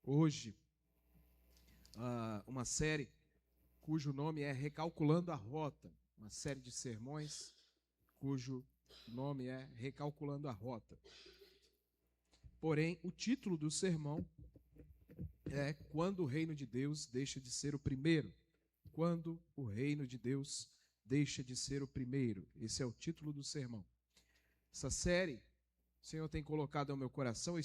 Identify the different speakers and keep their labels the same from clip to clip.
Speaker 1: Hoje uma série cujo nome é Recalculando a Rota, uma série de sermões cujo nome é Recalculando a Rota. Porém, o título do sermão é Quando o Reino de Deus deixa de ser o primeiro. Quando o Reino de Deus deixa de ser o primeiro. Esse é o título do sermão. Essa série o Senhor tem colocado ao meu coração.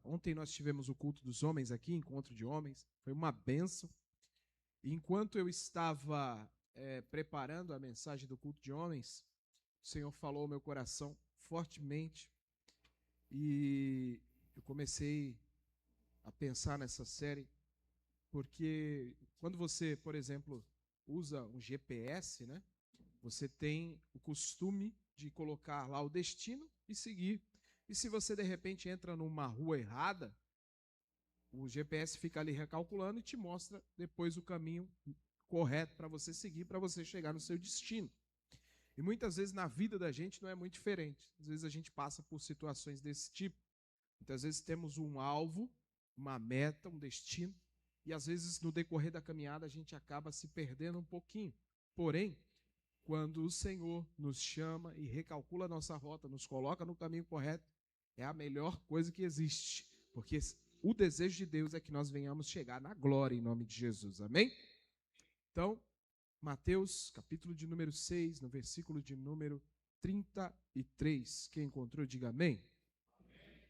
Speaker 1: Ontem nós tivemos o culto dos homens aqui, encontro de homens, foi uma bênção. E enquanto eu estava preparando a mensagem do culto de homens, o Senhor falou ao meu coração fortemente e eu comecei a pensar nessa série, porque quando você, por exemplo, usa um GPS, né, você tem o costume de colocar lá o destino e seguir. E se você, de repente, entra numa rua errada, o GPS fica ali recalculando e te mostra depois o caminho correto para você seguir, para você chegar no seu destino. E muitas vezes na vida da gente não é muito diferente. Às vezes a gente passa por situações desse tipo. Muitas vezes temos um alvo, uma meta, um destino, e às vezes no decorrer da caminhada a gente acaba se perdendo um pouquinho. Porém, quando o Senhor nos chama e recalcula a nossa rota, nos coloca no caminho correto, é a melhor coisa que existe, porque o desejo de Deus é que nós venhamos chegar na glória em nome de Jesus, amém? Então, Mateus, capítulo de número 6, no versículo de número 33. Quem encontrou, diga amém. Amém.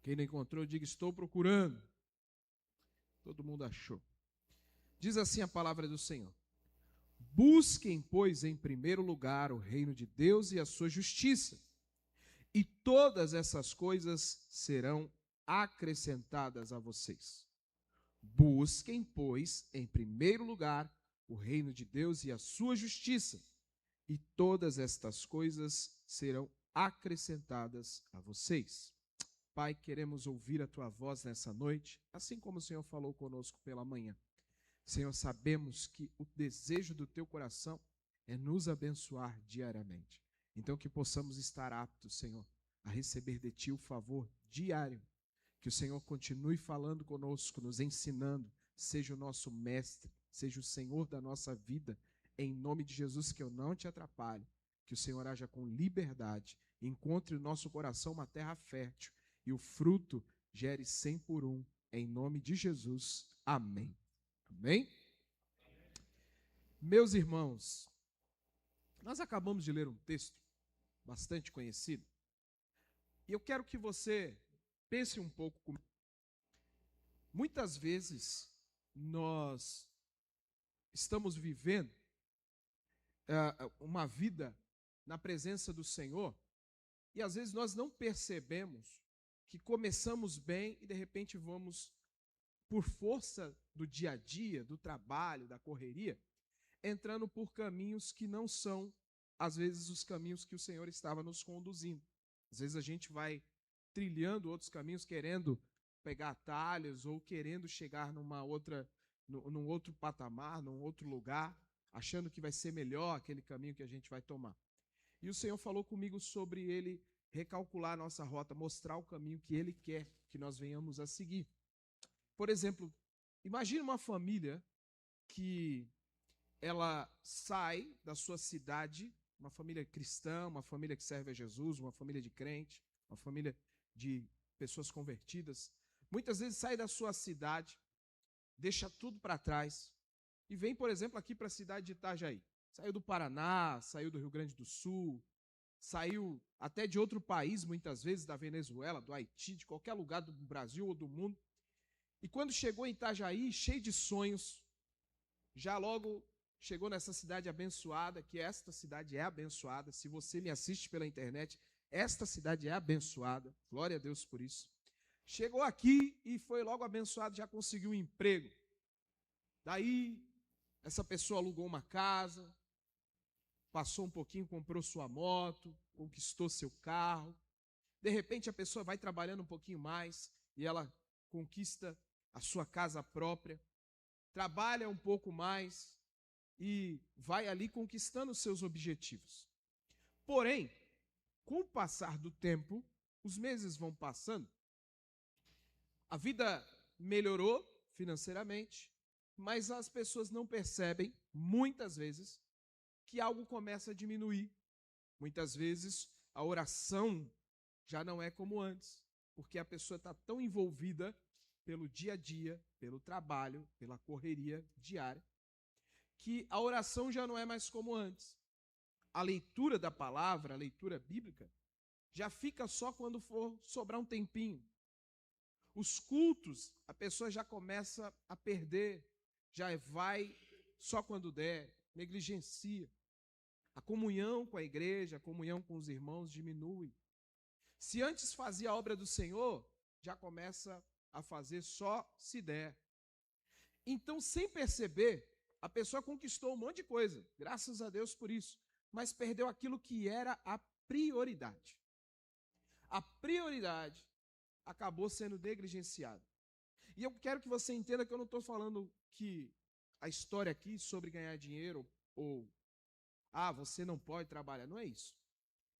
Speaker 1: Quem não encontrou, diga estou procurando. Todo mundo achou. Diz assim a palavra do Senhor: busquem, pois, em primeiro lugar o reino de Deus e a sua justiça, e todas essas coisas serão acrescentadas a vocês. Busquem, pois, em primeiro lugar o reino de Deus e a sua justiça, e todas estas coisas serão acrescentadas a vocês. Pai, queremos ouvir a tua voz nessa noite, assim como o Senhor falou conosco pela manhã. Senhor, sabemos que o desejo do teu coração é nos abençoar diariamente. Então que possamos estar aptos, Senhor, a receber de ti o favor diário. Que o Senhor continue falando conosco, nos ensinando, seja o nosso mestre, seja o Senhor da nossa vida. Em nome de Jesus, que eu não te atrapalhe. Que o Senhor haja com liberdade, encontre no nosso coração uma terra fértil e o fruto gere 100 por 1. Em nome de Jesus, amém. Amém? Meus irmãos, nós acabamos de ler um texto bastante conhecido e eu quero que você pense um pouco comigo. Muitas vezes nós estamos vivendo uma vida na presença do Senhor e às vezes nós não percebemos que começamos bem e de repente vamos, por força do dia a dia, do trabalho, da correria, entrando por caminhos que não são, às vezes, os caminhos que o Senhor estava nos conduzindo. Às vezes a gente vai trilhando outros caminhos, querendo pegar atalhos ou querendo chegar num outro patamar, num outro lugar, achando que vai ser melhor aquele caminho que a gente vai tomar. E o Senhor falou comigo sobre Ele recalcular a nossa rota, mostrar o caminho que Ele quer que nós venhamos a seguir. Por exemplo, imagine uma família que ela sai da sua cidade, uma família cristã, uma família que serve a Jesus, uma família de crente, uma família de pessoas convertidas. Muitas vezes sai da sua cidade, deixa tudo para trás e vem, por exemplo, aqui para a cidade de Itajaí. Saiu do Paraná, saiu do Rio Grande do Sul, saiu até de outro país, muitas vezes da Venezuela, do Haiti, de qualquer lugar do Brasil ou do mundo. E quando chegou em Itajaí, cheio de sonhos, já logo chegou nessa cidade abençoada, que esta cidade é abençoada. Se você me assiste pela internet, esta cidade é abençoada. Glória a Deus por isso. Chegou aqui e foi logo abençoado, já conseguiu um emprego. Daí, essa pessoa alugou uma casa, passou um pouquinho, comprou sua moto, conquistou seu carro. De repente, a pessoa vai trabalhando um pouquinho mais e ela conquista a sua casa própria. Trabalha um pouco mais e vai ali conquistando os seus objetivos. Porém, com o passar do tempo, os meses vão passando, A vida melhorou financeiramente, mas as pessoas não percebem, muitas vezes, que algo começa a diminuir. Muitas vezes, a oração já não é como antes, porque a pessoa está tão envolvida pelo dia a dia, pelo trabalho, pela correria diária, que a oração já não é mais como antes. A leitura da palavra, a leitura bíblica, já fica só quando for sobrar um tempinho. Os cultos, a pessoa já começa a perder, já vai só quando der, negligencia. A comunhão com a igreja, a comunhão com os irmãos diminui. Se antes fazia a obra do Senhor, já começa a fazer só se der. Então, sem perceber, a pessoa conquistou um monte de coisa, graças a Deus por isso, mas perdeu aquilo que era a prioridade. A prioridade acabou sendo negligenciada. E eu quero que você entenda que eu não estou falando que a história aqui sobre ganhar dinheiro ou você não pode trabalhar, não é isso.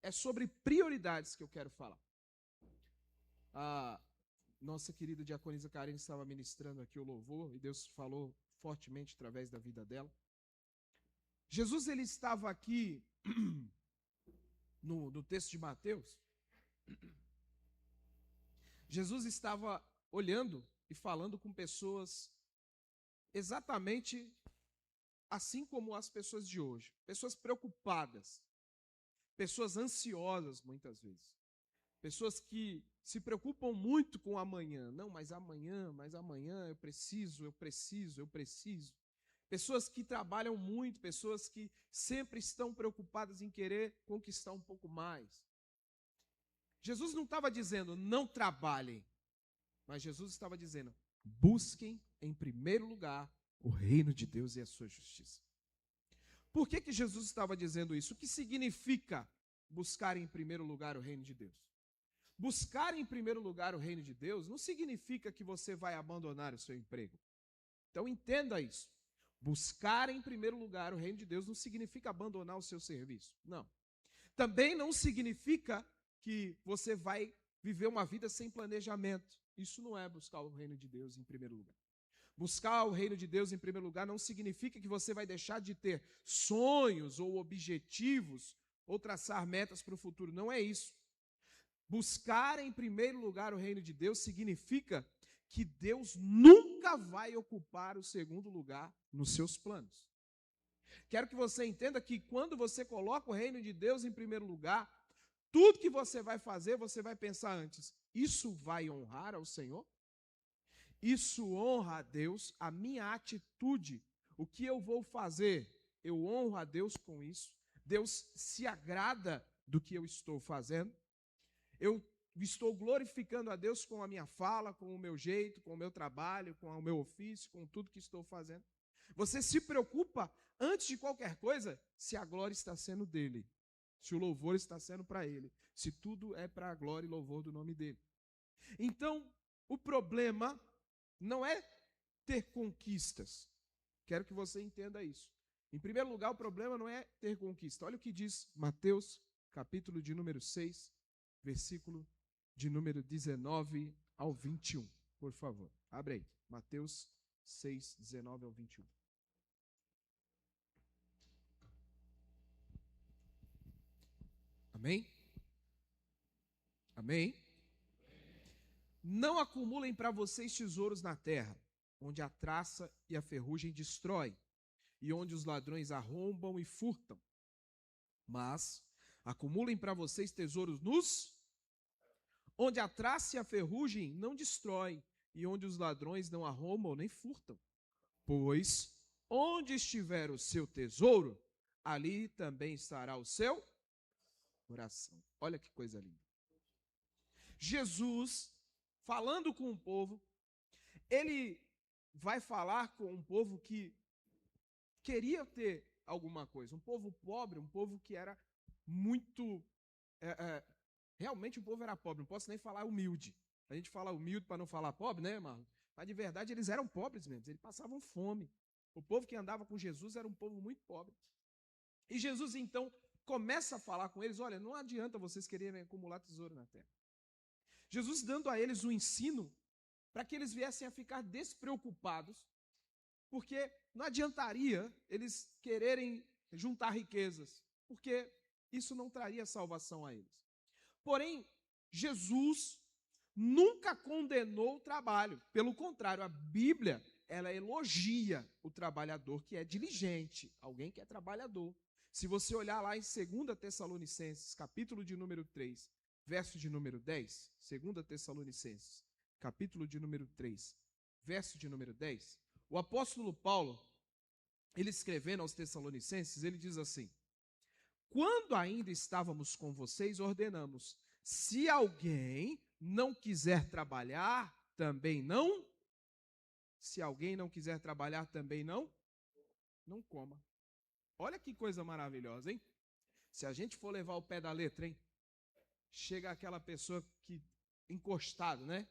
Speaker 1: É sobre prioridades que eu quero falar. A nossa querida diaconisa Karine estava ministrando aqui o louvor e Deus falou fortemente através da vida dela. Jesus, ele estava aqui no texto de Mateus. Jesus estava olhando e falando com pessoas exatamente assim como as pessoas de hoje. Pessoas preocupadas, pessoas ansiosas muitas vezes. Pessoas que se preocupam muito com amanhã. Não, mas amanhã eu preciso. Pessoas que trabalham muito, pessoas que sempre estão preocupadas em querer conquistar um pouco mais. Jesus não estava dizendo, não trabalhem, mas Jesus estava dizendo, busquem em primeiro lugar o reino de Deus e a sua justiça. Por que Jesus estava dizendo isso? O que significa buscar em primeiro lugar o reino de Deus? Buscar em primeiro lugar o reino de Deus não significa que você vai abandonar o seu emprego. Então entenda isso. Buscar em primeiro lugar o reino de Deus não significa abandonar o seu serviço. Não. Também não significa que você vai viver uma vida sem planejamento. Isso não é buscar o reino de Deus em primeiro lugar. Buscar o reino de Deus em primeiro lugar não significa que você vai deixar de ter sonhos ou objetivos ou traçar metas para o futuro. Não é isso. Buscar em primeiro lugar o reino de Deus significa que Deus nunca vai ocupar o segundo lugar nos seus planos. Quero que você entenda que quando você coloca o reino de Deus em primeiro lugar, tudo que você vai fazer, você vai pensar antes, isso vai honrar ao Senhor? Isso honra a Deus? A minha atitude, o que eu vou fazer, eu honro a Deus com isso? Deus se agrada do que eu estou fazendo? Eu estou glorificando a Deus com a minha fala, com o meu jeito, com o meu trabalho, com o meu ofício, com tudo que estou fazendo? Você se preocupa, antes de qualquer coisa, se a glória está sendo dele, se o louvor está sendo para ele, se tudo é para a glória e louvor do nome dele. Então, o problema não é ter conquistas. Quero que você entenda isso. Em primeiro lugar, o problema não é ter conquista. Olha o que diz Mateus, capítulo de número 6, versículo de número 19 ao 21. Por favor, abre aí. Mateus 6, 19 ao 21. Amém? Amém? Não acumulem para vocês tesouros na terra, onde a traça e a ferrugem destroem, e onde os ladrões arrombam e furtam. Mas acumulem para vocês tesouros onde a traça e a ferrugem não destroem, e onde os ladrões não arrombam nem furtam. Pois onde estiver o seu tesouro, ali também estará o seu coração. Olha que coisa linda. Jesus, falando com o povo, ele vai falar com um povo que queria ter alguma coisa, um povo pobre, um povo que era muito... realmente o povo era pobre, não posso nem falar humilde. A gente fala humilde para não falar pobre, né, Marlon? Mas de verdade eles eram pobres mesmo, eles passavam fome. O povo que andava com Jesus era um povo muito pobre. E Jesus então começa a falar com eles, olha, não adianta vocês quererem acumular tesouro na terra. Jesus dando a eles um ensino para que eles viessem a ficar despreocupados, porque não adiantaria eles quererem juntar riquezas, porque isso não traria salvação a eles. Porém, Jesus nunca condenou o trabalho. Pelo contrário, a Bíblia, ela elogia o trabalhador que é diligente, alguém que é trabalhador. Se você olhar lá em 2 Tessalonicenses, capítulo de número 3, verso de número 10, 2 Tessalonicenses, capítulo de número 3, verso de número 10, o apóstolo Paulo, ele escrevendo aos Tessalonicenses, ele diz assim: quando ainda estávamos com vocês, ordenamos, se alguém não quiser trabalhar, também não. Se alguém não quiser trabalhar, também não coma. Olha que coisa maravilhosa, hein? Se a gente for levar o pé da letra, hein? Chega aquela pessoa que encostado, né?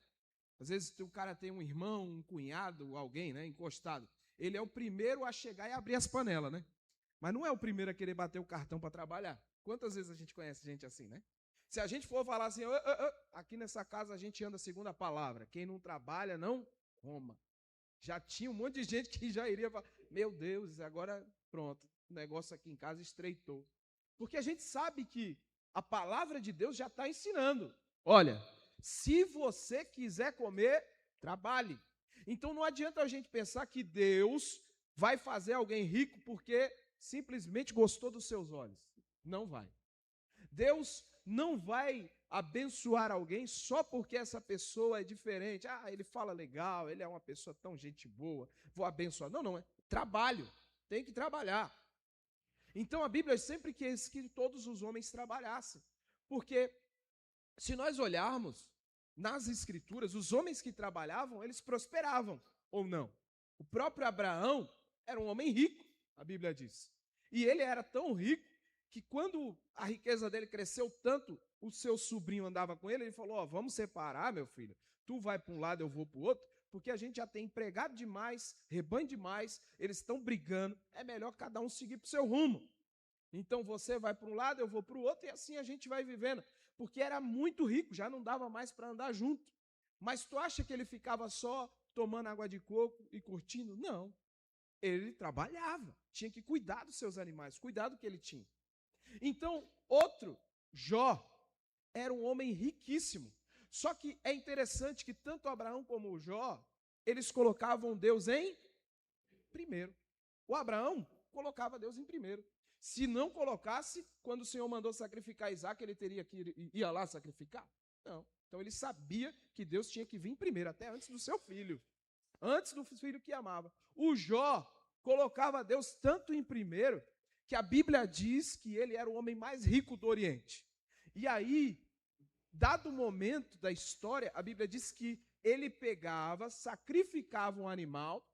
Speaker 1: Às vezes o cara tem um irmão, um cunhado, alguém, né? Encostado. Ele é o primeiro a chegar e abrir as panelas, né? Mas não é o primeiro a querer bater o cartão para trabalhar. Quantas vezes a gente conhece gente assim, né? Se a gente for falar assim, aqui nessa casa a gente anda segundo a palavra, quem não trabalha não coma. Já tinha um monte de gente que já iria falar, meu Deus, agora pronto, o negócio aqui em casa estreitou. Porque a gente sabe que a palavra de Deus já está ensinando. Olha, se você quiser comer, trabalhe. Então não adianta a gente pensar que Deus vai fazer alguém rico porque simplesmente gostou dos seus olhos. Não vai. Deus não vai abençoar alguém só porque essa pessoa é diferente. Ah, ele fala legal, ele é uma pessoa tão gente boa, vou abençoar. Não, é trabalho, tem que trabalhar. Então a Bíblia sempre quis que todos os homens trabalhassem, porque se nós olharmos nas Escrituras, os homens que trabalhavam, eles prosperavam, ou não? O próprio Abraão era um homem rico, a Bíblia diz. E ele era tão rico que quando a riqueza dele cresceu tanto, o seu sobrinho andava com ele, ele falou, vamos separar, meu filho, tu vai para um lado, eu vou para o outro, porque a gente já tem empregado demais, rebanho demais, eles estão brigando, é melhor cada um seguir para o seu rumo. Então você vai para um lado, eu vou para o outro, e assim a gente vai vivendo. Porque era muito rico, já não dava mais para andar junto. Mas tu acha que ele ficava só tomando água de coco e curtindo? Não. Ele trabalhava, tinha que cuidar dos seus animais, cuidar do que ele tinha. Então, outro, Jó, era um homem riquíssimo. Só que é interessante que tanto Abraão como o Jó, eles colocavam Deus em primeiro. O Abraão colocava Deus em primeiro. Se não colocasse, quando o Senhor mandou sacrificar Isaac, ele teria que ir lá sacrificar? Não. Então ele sabia que Deus tinha que vir primeiro, até antes do seu filho. Antes do filho que amava. O Jó colocava Deus tanto em primeiro, que a Bíblia diz que ele era o homem mais rico do Oriente. E aí, dado o momento da história, a Bíblia diz que ele pegava, sacrificava um animal,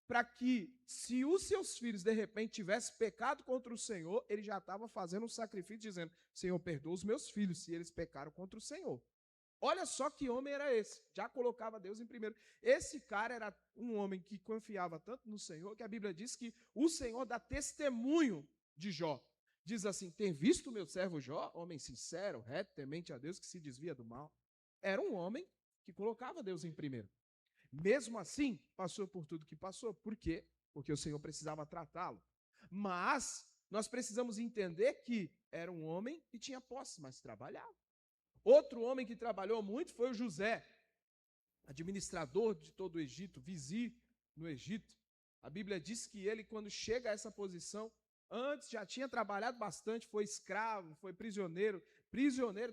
Speaker 1: para que, se os seus filhos, de repente, tivessem pecado contra o Senhor, ele já estava fazendo um sacrifício, dizendo, Senhor, perdoa os meus filhos, se eles pecaram contra o Senhor. Olha só que homem era esse, já colocava Deus em primeiro. Esse cara era um homem que confiava tanto no Senhor, que a Bíblia diz que o Senhor dá testemunho de Jó. Diz assim, tem visto o meu servo Jó, homem sincero, reto, temente a Deus, que se desvia do mal. Era um homem que colocava Deus em primeiro. Mesmo assim, passou por tudo que passou. Por quê? Porque o Senhor precisava tratá-lo. Mas nós precisamos entender que era um homem que tinha posse, mas trabalhava. Outro homem que trabalhou muito foi o José, administrador de todo o Egito, vizir no Egito. A Bíblia diz que ele, quando chega a essa posição, antes já tinha trabalhado bastante, foi escravo, foi prisioneiro,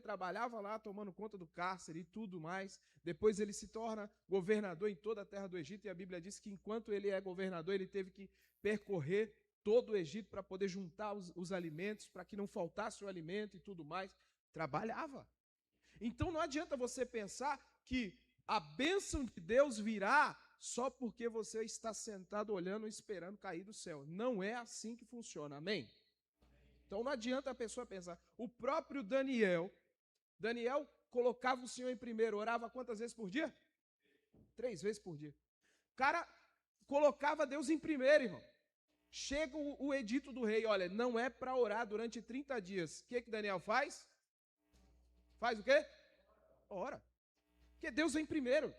Speaker 1: trabalhava lá tomando conta do cárcere e tudo mais. Depois ele se torna governador em toda a terra do Egito, e a Bíblia diz que enquanto ele é governador, ele teve que percorrer todo o Egito para poder juntar os alimentos, para que não faltasse o alimento e tudo mais. Trabalhava. Então não adianta você pensar que a bênção de Deus virá só porque você está sentado olhando e esperando cair do céu. Não é assim que funciona, amém? Então não adianta a pessoa pensar. O próprio Daniel colocava o Senhor em primeiro, orava quantas vezes por dia? 3 vezes por dia. O cara colocava Deus em primeiro, irmão. Chega o edito do rei, olha, não é para orar durante 30 dias. O que Daniel faz? Faz o quê? Ora. Porque Deus vem primeiro.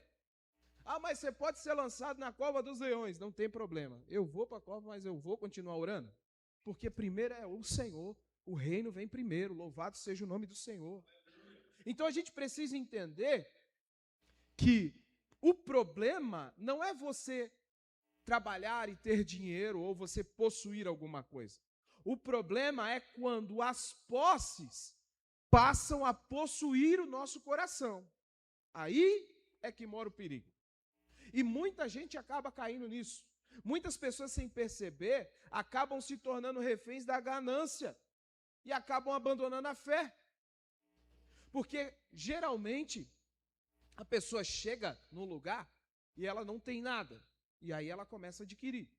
Speaker 1: Ah, mas você pode ser lançado na cova dos leões. Não tem problema. Eu vou para a cova, mas eu vou continuar orando. Porque primeiro é o Senhor. O reino vem primeiro. Louvado seja o nome do Senhor. Então a gente precisa entender que o problema não é você trabalhar e ter dinheiro ou você possuir alguma coisa. O problema é quando as posses passam a possuir o nosso coração. Aí é que mora o perigo. E muita gente acaba caindo nisso. Muitas pessoas, sem perceber, acabam se tornando reféns da ganância e acabam abandonando a fé. Porque, geralmente, a pessoa chega num lugar e ela não tem nada. E aí ela começa a adquirir.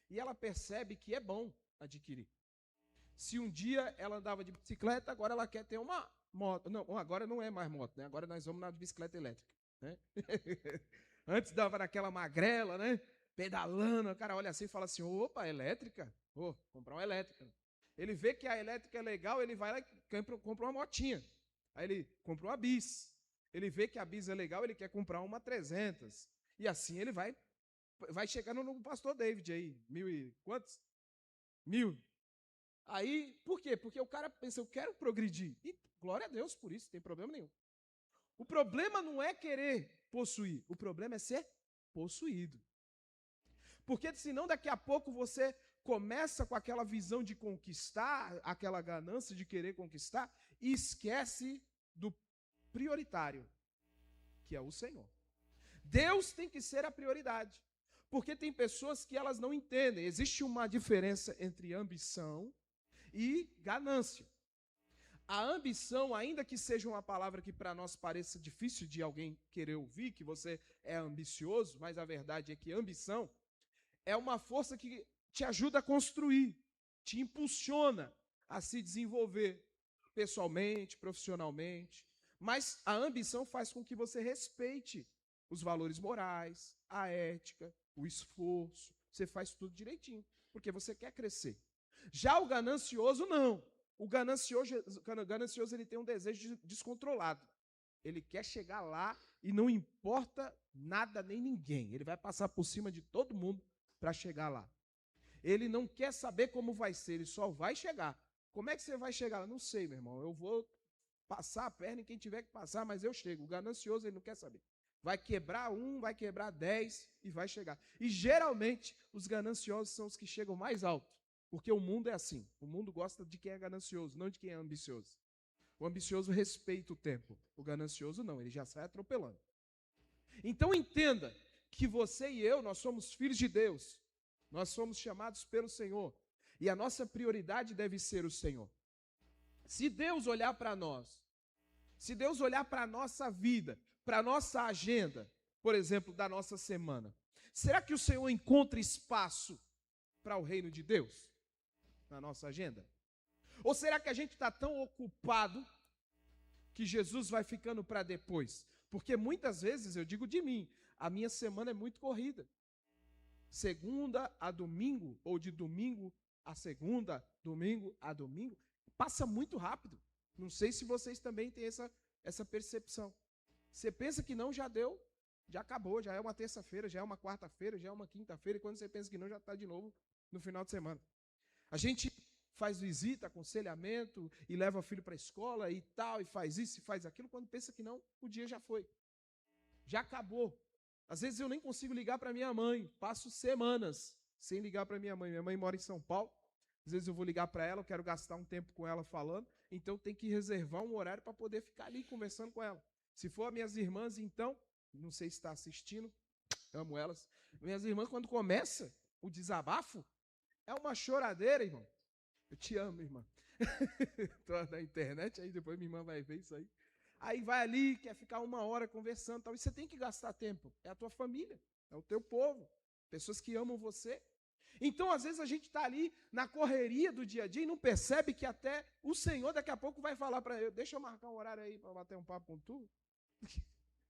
Speaker 1: E ela percebe que é bom adquirir. Se um dia ela andava de bicicleta, agora ela quer ter uma moto. Não, agora não é mais moto, né? Agora nós vamos na bicicleta elétrica, né? Antes dava naquela magrela, né? Pedalando, o cara olha assim e fala assim, opa, elétrica? Vou comprar uma elétrica. Ele vê que a elétrica é legal, ele vai lá e compra uma motinha. Aí ele compra uma bis. Ele vê que a bis é legal, ele quer comprar uma 300. E assim ele vai chegando no pastor David aí, 1000 e quantos? 1000. Aí, por quê? Porque o cara pensa, eu quero progredir. E glória a Deus por isso, não tem problema nenhum. O problema não é querer possuir, o problema é ser possuído. Porque senão daqui a pouco você começa com aquela visão de conquistar, aquela ganância de querer conquistar, e esquece do prioritário, que é o Senhor. Deus tem que ser a prioridade. Porque tem pessoas que elas não entendem. Existe uma diferença entre ambição e ganância. A ambição, ainda que seja uma palavra que para nós pareça difícil de alguém querer ouvir, que você é ambicioso, mas a verdade é que ambição é uma força que te ajuda a construir, te impulsiona a se desenvolver pessoalmente, profissionalmente. Mas a ambição faz com que você respeite os valores morais, a ética, o esforço. Você faz tudo direitinho, porque você quer crescer. Já o ganancioso, não. O ganancioso ele tem um desejo descontrolado. Ele quer chegar lá e não importa nada nem ninguém. Ele vai passar por cima de todo mundo para chegar lá. Ele não quer saber como vai ser, ele só vai chegar. Como é que você vai chegar? Não sei, meu irmão. Eu vou passar a perna em quem tiver que passar, mas eu chego. O ganancioso ele não quer saber. Vai quebrar 1, vai quebrar 10 e vai chegar. E geralmente os gananciosos são os que chegam mais alto. Porque o mundo é assim. O mundo gosta de quem é ganancioso, não de quem é ambicioso. O ambicioso respeita o tempo. O ganancioso não, ele já sai atropelando. Então entenda que você e eu, nós somos filhos de Deus. Nós somos chamados pelo Senhor. E a nossa prioridade deve ser o Senhor. Se Deus olhar para nós, se Deus olhar para a nossa vida, para a nossa agenda, por exemplo, da nossa semana, será que o Senhor encontra espaço para o reino de Deus na nossa agenda? Ou será que a gente está tão ocupado que Jesus vai ficando para depois? Porque muitas vezes, eu digo de mim, a minha semana é muito corrida. Segunda a domingo, ou de domingo a segunda, domingo a domingo, passa muito rápido. Não sei se vocês também têm essa percepção. Você pensa que não, já deu, já acabou, já é uma terça-feira, já é uma quarta-feira, já é uma quinta-feira, e quando você pensa que não, já está de novo no final de semana. A gente faz visita, aconselhamento, e leva o filho para a escola e tal, e faz isso, e faz aquilo, quando pensa que não, o dia já foi. Já acabou. Às vezes eu nem consigo ligar para minha mãe, passo semanas sem ligar para minha mãe. Minha mãe mora em São Paulo, às vezes eu vou ligar para ela, eu quero gastar um tempo com ela falando, então tem que reservar um horário para poder ficar ali conversando com ela. Se for as minhas irmãs, então, não sei se está assistindo, amo elas. Minhas irmãs, quando começa o desabafo, é uma choradeira, irmão. Eu te amo, irmã. Estou na internet, aí depois minha irmã vai ver isso aí. Aí vai ali, quer ficar 1 hora conversando e tal. E você tem que gastar tempo. É a tua família, é o teu povo, pessoas que amam você. Então, às vezes, a gente está ali na correria do dia a dia e não percebe que até o Senhor daqui a pouco vai falar para eu, deixa eu marcar um horário aí para bater um papo com tu.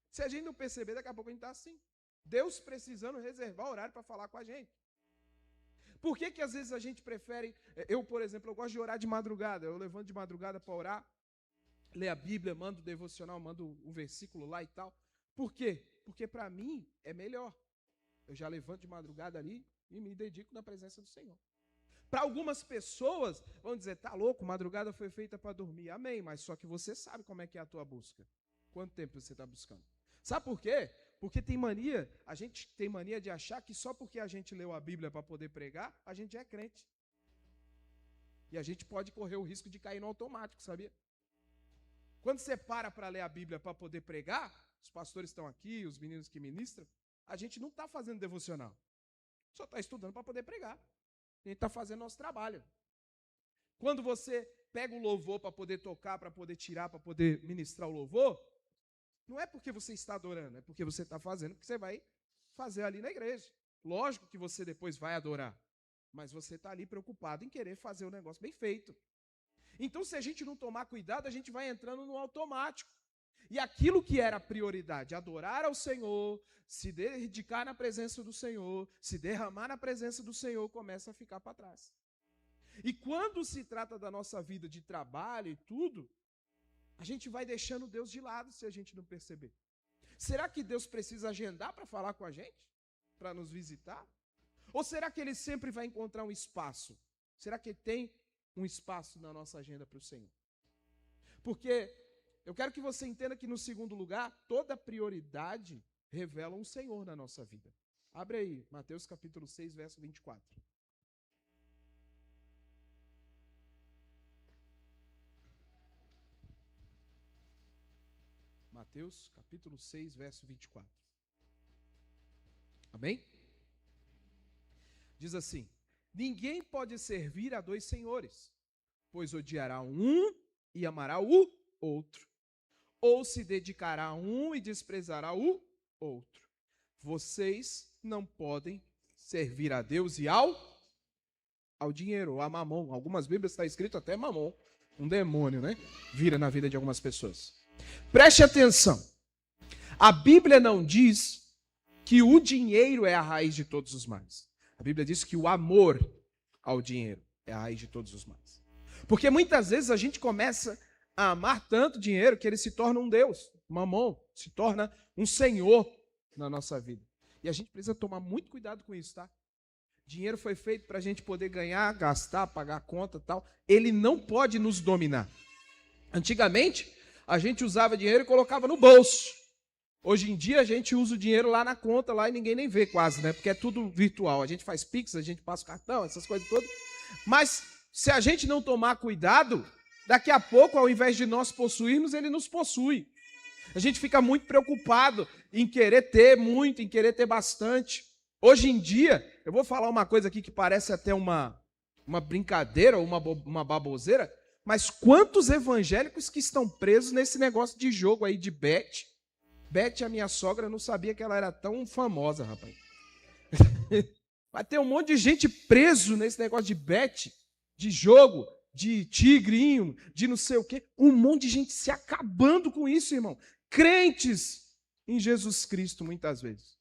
Speaker 1: Se a gente não perceber, daqui a pouco a gente está assim. Deus precisando reservar horário para falar com a gente. Por que às vezes a gente prefere... Eu, por exemplo, eu gosto de orar de madrugada. Eu levanto de madrugada para orar, ler a Bíblia, mando o devocional, mando um versículo lá e tal. Por quê? Porque para mim é melhor. Eu já levanto de madrugada ali e me dedico na presença do Senhor. Para algumas pessoas, vão dizer, tá louco, madrugada foi feita para dormir. Amém, mas só que você sabe como é que é a tua busca. Quanto tempo você está buscando? Sabe por quê? Porque a gente tem mania de achar que só porque a gente leu a Bíblia para poder pregar, a gente é crente. E a gente pode correr o risco de cair no automático, sabia? Quando você para ler a Bíblia para poder pregar, os pastores estão aqui, os meninos que ministram, a gente não está fazendo devocional. Só está estudando para poder pregar. A gente está fazendo nosso trabalho. Quando você pega o louvor para poder tocar, para poder tirar, para poder ministrar o louvor, não é porque você está adorando, é porque você está fazendo, porque você vai fazer ali na igreja. Lógico que você depois vai adorar, mas você está ali preocupado em querer fazer o negócio bem feito. Então, se a gente não tomar cuidado, a gente vai entrando no automático. E aquilo que era prioridade, adorar ao Senhor, se dedicar na presença do Senhor, se derramar na presença do Senhor, começa a ficar para trás. E quando se trata da nossa vida de trabalho e tudo, a gente vai deixando Deus de lado se a gente não perceber. Será que Deus precisa agendar para falar com a gente? Para nos visitar? Ou será que Ele sempre vai encontrar um espaço? Será que tem um espaço na nossa agenda para o Senhor? Porque eu quero que você entenda que, no segundo lugar, toda prioridade revela um Senhor na nossa vida. Abre aí, Mateus capítulo 6, verso 24. Mateus capítulo 6, verso 24. Amém? Diz assim: ninguém pode servir a dois senhores, pois odiará um e amará o outro, ou se dedicará a um e desprezará o outro. Vocês não podem servir a Deus e ao dinheiro, ou a mamon. Algumas Bíblias está escrito até mamon, um demônio, né? Vira na vida de algumas pessoas. Preste atenção. A Bíblia não diz que o dinheiro é a raiz de todos os males. A Bíblia diz que o amor ao dinheiro é a raiz de todos os males. Porque muitas vezes a gente começa a amar tanto dinheiro que ele se torna um Deus, mamon, se torna um senhor na nossa vida. E a gente precisa tomar muito cuidado com isso, tá? Dinheiro foi feito para a gente poder ganhar, gastar, pagar a conta e tal. Ele não pode nos dominar. Antigamente, a gente usava dinheiro e colocava no bolso. Hoje em dia, a gente usa o dinheiro lá na conta, lá, e ninguém nem vê quase, né? Porque é tudo virtual. A gente faz Pix, a gente passa o cartão, essas coisas todas. Mas, se a gente não tomar cuidado, daqui a pouco, ao invés de nós possuirmos, ele nos possui. A gente fica muito preocupado em querer ter muito, em querer ter bastante. Hoje em dia, eu vou falar uma coisa aqui que parece até uma brincadeira ou uma baboseira, mas quantos evangélicos que estão presos nesse negócio de jogo aí de bet? Bet, a minha sogra, não sabia que ela era tão famosa, rapaz. Vai ter um monte de gente preso nesse negócio de bet, de jogo, de tigrinho, de não sei o quê. Um monte de gente se acabando com isso, irmão. Crentes em Jesus Cristo, muitas vezes.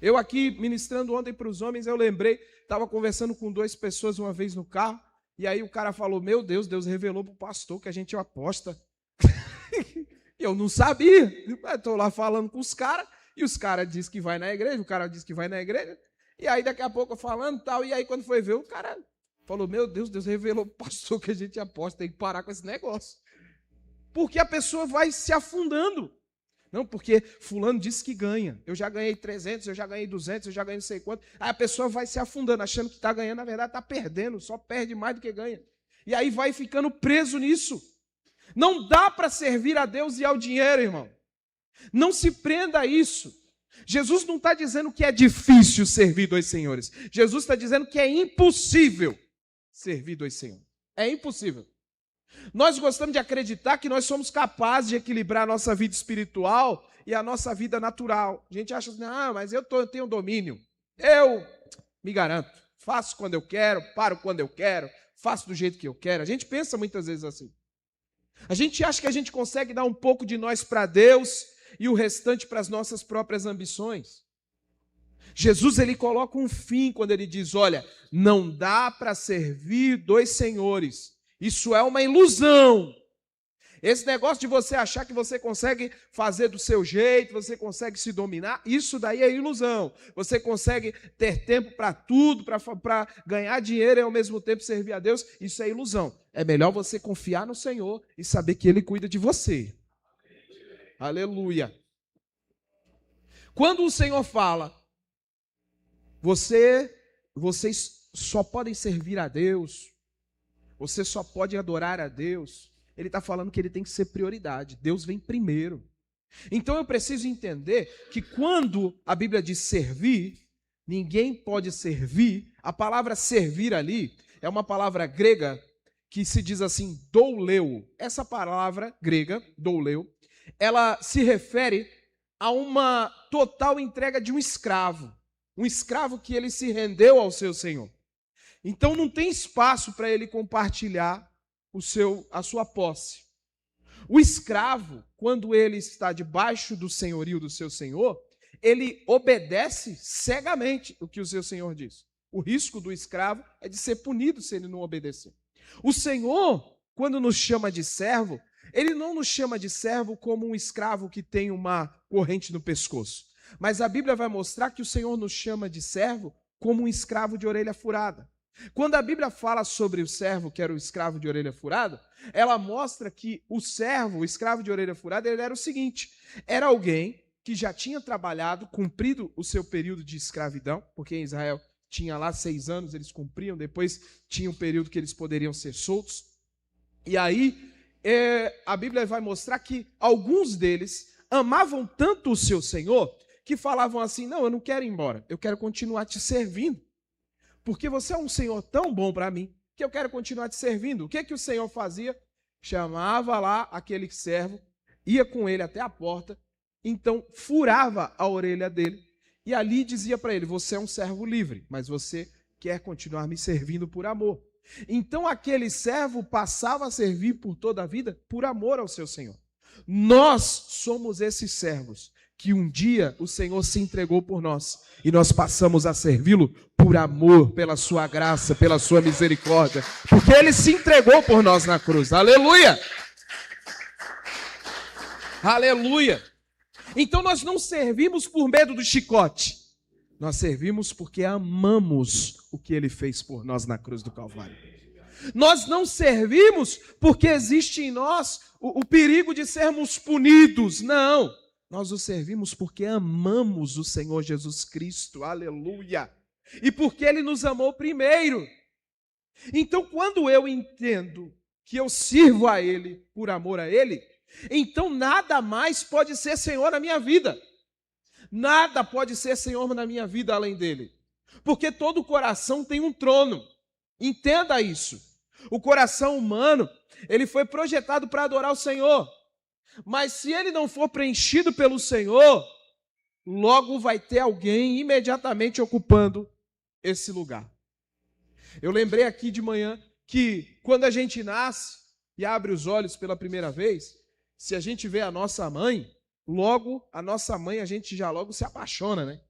Speaker 1: Eu aqui, ministrando ontem para os homens, eu lembrei, estava conversando com duas pessoas uma vez no carro, e aí o cara falou, meu Deus, Deus revelou para o pastor que a gente aposta. Eu não sabia. Estou lá falando com os caras, e os caras dizem que vai na igreja, o cara diz que vai na igreja, e aí daqui a pouco eu falando e tal, e aí quando foi ver, o cara falou, meu Deus, Deus revelou para o pastor que a gente aposta, tem que parar com esse negócio. Porque a pessoa vai se afundando. Não, porque fulano disse que ganha. Eu já ganhei 300, eu já ganhei 200, eu já ganhei não sei quanto. Aí a pessoa vai se afundando, achando que está ganhando, na verdade está perdendo, só perde mais do que ganha. E aí vai ficando preso nisso. Não dá para servir a Deus e ao dinheiro, irmão. Não se prenda a isso. Jesus não está dizendo que é difícil servir dois senhores. Jesus está dizendo que é impossível servir dois senhores. É impossível. Nós gostamos de acreditar que nós somos capazes de equilibrar a nossa vida espiritual e a nossa vida natural. A gente acha assim, mas eu tenho domínio. Eu me garanto. Faço quando eu quero, paro quando eu quero, faço do jeito que eu quero. A gente pensa muitas vezes assim. A gente acha que a gente consegue dar um pouco de nós para Deus e o restante para as nossas próprias ambições. Jesus, ele coloca um fim quando ele diz, olha, não dá para servir dois senhores. Isso é uma ilusão. Esse negócio de você achar que você consegue fazer do seu jeito, você consegue se dominar, isso daí é ilusão. Você consegue ter tempo para tudo, para ganhar dinheiro e ao mesmo tempo servir a Deus, isso é ilusão. É melhor você confiar no Senhor e saber que Ele cuida de você. Aleluia. Quando o Senhor fala, vocês só podem servir a Deus, você só pode adorar a Deus, Ele está falando que Ele tem que ser prioridade. Deus vem primeiro. Então eu preciso entender que quando a Bíblia diz servir, ninguém pode servir. A palavra servir ali é uma palavra grega que se diz assim, douleu. Essa palavra grega, douleu, ela se refere a uma total entrega de um escravo que ele se rendeu ao seu senhor. Então não tem espaço para ele compartilhar a sua posse. O escravo, quando ele está debaixo do senhorio do seu senhor, ele obedece cegamente o que o seu senhor diz. O risco do escravo é de ser punido se ele não obedecer. O Senhor, quando nos chama de servo, Ele não nos chama de servo como um escravo que tem uma corrente no pescoço. Mas a Bíblia vai mostrar que o Senhor nos chama de servo como um escravo de orelha furada. Quando a Bíblia fala sobre o servo, que era o escravo de orelha furada, ela mostra que o servo, o escravo de orelha furada, ele era o seguinte: era alguém que já tinha trabalhado, cumprido o seu período de escravidão, porque em Israel tinha lá 6 anos, eles cumpriam, depois tinha um período que eles poderiam ser soltos. E aí, a Bíblia vai mostrar que alguns deles amavam tanto o seu Senhor, que falavam assim, não, eu não quero ir embora, eu quero continuar te servindo. Porque você é um Senhor tão bom para mim, que eu quero continuar te servindo. O que o Senhor fazia? Chamava lá aquele servo, ia com ele até a porta, então furava a orelha dele, e ali dizia para ele, você é um servo livre, mas você quer continuar me servindo por amor. Então aquele servo passava a servir por toda a vida por amor ao seu Senhor. Nós somos esses servos que um dia o Senhor se entregou por nós e nós passamos a servi-lo por amor, pela sua graça, pela sua misericórdia, porque Ele se entregou por nós na cruz. Aleluia! Aleluia! Então nós não servimos por medo do chicote, nós servimos porque amamos o que Ele fez por nós na cruz do Calvário. Nós não servimos porque existe em nós o perigo de sermos punidos, não. Nós o servimos porque amamos o Senhor Jesus Cristo, aleluia, e porque Ele nos amou primeiro. Então, quando eu entendo que eu sirvo a Ele por amor a Ele, então nada mais pode ser Senhor na minha vida. Nada pode ser Senhor na minha vida além dEle. Porque todo coração tem um trono, entenda isso. O coração humano, ele foi projetado para adorar o Senhor. Mas se ele não for preenchido pelo Senhor, logo vai ter alguém imediatamente ocupando esse lugar. Eu lembrei aqui de manhã que quando a gente nasce e abre os olhos pela primeira vez, se a gente vê a nossa mãe, logo a nossa mãe a gente já logo se apaixona, né?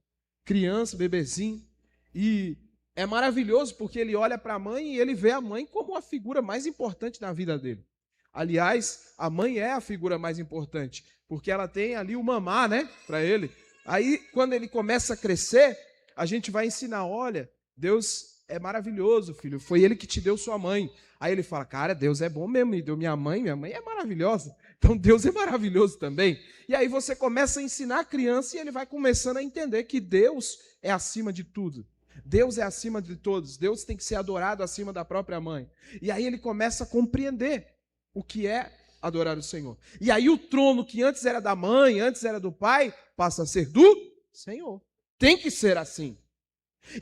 Speaker 1: Criança, bebezinho. E é maravilhoso porque ele olha para a mãe e ele vê a mãe como a figura mais importante na vida dele. Aliás, a mãe é a figura mais importante, porque ela tem ali o mamar, né, para ele. Aí, quando ele começa a crescer, a gente vai ensinar, olha, Deus é maravilhoso, filho, foi Ele que te deu sua mãe. Aí ele fala, cara, Deus é bom mesmo, me deu minha mãe é maravilhosa, então Deus é maravilhoso também. E aí você começa a ensinar a criança e ele vai começando a entender que Deus é acima de tudo. Deus é acima de todos, Deus tem que ser adorado acima da própria mãe. E aí ele começa a compreender o que é adorar o Senhor. E aí o trono que antes era da mãe, antes era do pai, passa a ser do Senhor. Tem que ser assim.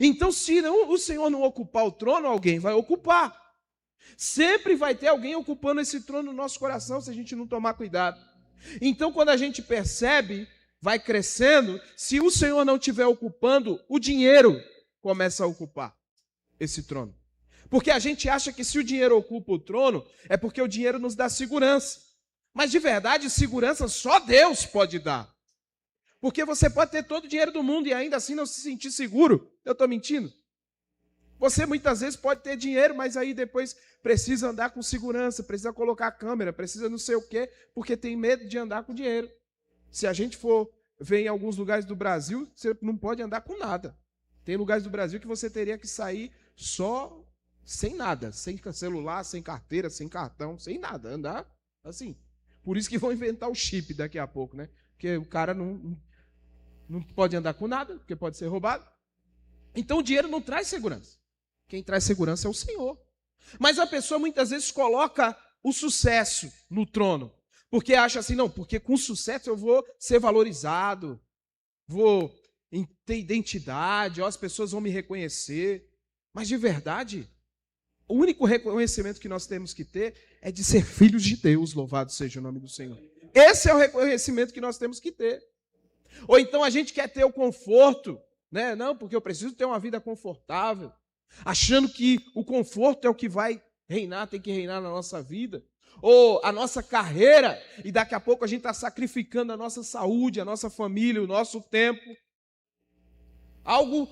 Speaker 1: Então, se o Senhor não ocupar o trono, alguém vai ocupar. Sempre vai ter alguém ocupando esse trono no nosso coração, se a gente não tomar cuidado. Então, quando a gente percebe, vai crescendo, se o Senhor não estiver ocupando, o dinheiro começa a ocupar esse trono. Porque a gente acha que se o dinheiro ocupa o trono, é porque o dinheiro nos dá segurança. Mas de verdade, segurança só Deus pode dar. Porque você pode ter todo o dinheiro do mundo e ainda assim não se sentir seguro. Eu estou mentindo? Você muitas vezes pode ter dinheiro, mas aí depois precisa andar com segurança, precisa colocar câmera, precisa não sei o quê, porque tem medo de andar com dinheiro. Se a gente for ver em alguns lugares do Brasil, você não pode andar com nada. Tem lugares do Brasil que você teria que sair só sem nada, sem celular, sem carteira, sem cartão, sem nada, andar assim. Por isso que vão inventar o chip daqui a pouco, né? Porque o cara não pode andar com nada, porque pode ser roubado. Então o dinheiro não traz segurança. Quem traz segurança é o Senhor. Mas a pessoa muitas vezes coloca o sucesso no trono, porque acha assim, não, porque com sucesso eu vou ser valorizado, vou ter identidade, ó, as pessoas vão me reconhecer. Mas de verdade, o único reconhecimento que nós temos que ter é de ser filhos de Deus, louvado seja o nome do Senhor. Esse é o reconhecimento que nós temos que ter. Ou então a gente quer ter o conforto, né? Não, porque eu preciso ter uma vida confortável, achando que o conforto é o que vai reinar, tem que reinar na nossa vida. Ou a nossa carreira, e daqui a pouco a gente está sacrificando a nossa saúde, a nossa família, o nosso tempo. Algo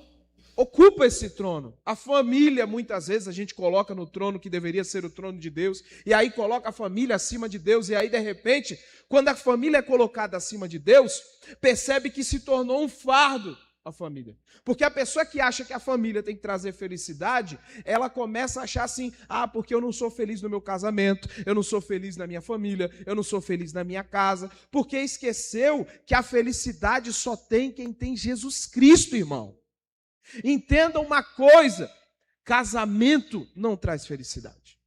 Speaker 1: ocupa esse trono. A família, muitas vezes, a gente coloca no trono que deveria ser o trono de Deus, e aí coloca a família acima de Deus, e aí, de repente, quando a família é colocada acima de Deus, percebe que se tornou um fardo a família. Porque a pessoa que acha que a família tem que trazer felicidade, ela começa a achar assim, porque eu não sou feliz no meu casamento, eu não sou feliz na minha família, eu não sou feliz na minha casa, porque esqueceu que a felicidade só tem quem tem Jesus Cristo, irmão. Entenda uma coisa, casamento não traz felicidade.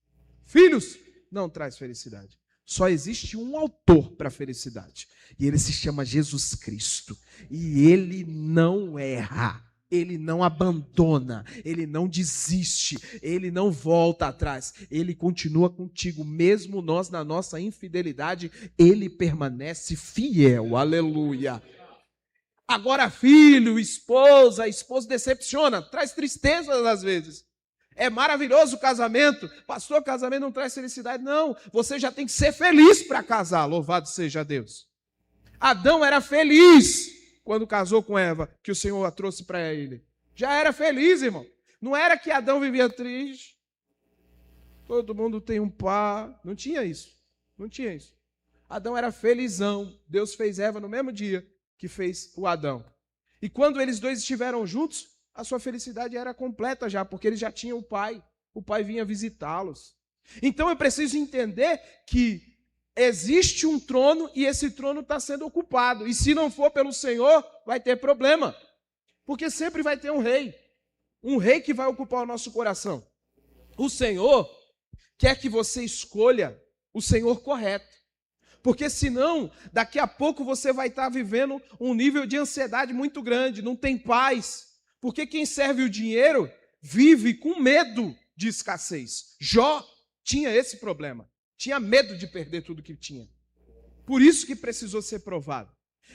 Speaker 1: Filhos não traz felicidade. Só existe um autor para a felicidade. E ele se chama Jesus Cristo. E ele não erra. Ele não abandona. Ele não desiste. Ele não volta atrás. Ele continua contigo. Mesmo nós, na nossa infidelidade, ele permanece fiel. Aleluia. Agora, filho, esposa, esposo decepciona. Traz tristezas às vezes. É maravilhoso o casamento. Pastor, casamento não traz felicidade. Não, você já tem que ser feliz para casar. Louvado seja Deus. Adão era feliz quando casou com Eva, que o Senhor a trouxe para ele. Já era feliz, irmão. Não era que Adão vivia triste. Todo mundo tem um par. Não tinha isso. Não tinha isso. Adão era felizão. Deus fez Eva no mesmo dia que fez o Adão. E quando eles dois estiveram juntos, a sua felicidade era completa já, porque eles já tinham o pai vinha visitá-los. Então eu preciso entender que existe um trono e esse trono está sendo ocupado, e se não for pelo Senhor, vai ter problema, porque sempre vai ter um rei que vai ocupar o nosso coração. O Senhor quer que você escolha o Senhor correto, porque senão, daqui a pouco você vai estar vivendo um nível de ansiedade muito grande, não tem paz. Porque quem serve o dinheiro vive com medo de escassez. Jó tinha esse problema. Tinha medo de perder tudo que tinha. Por isso que precisou ser provado.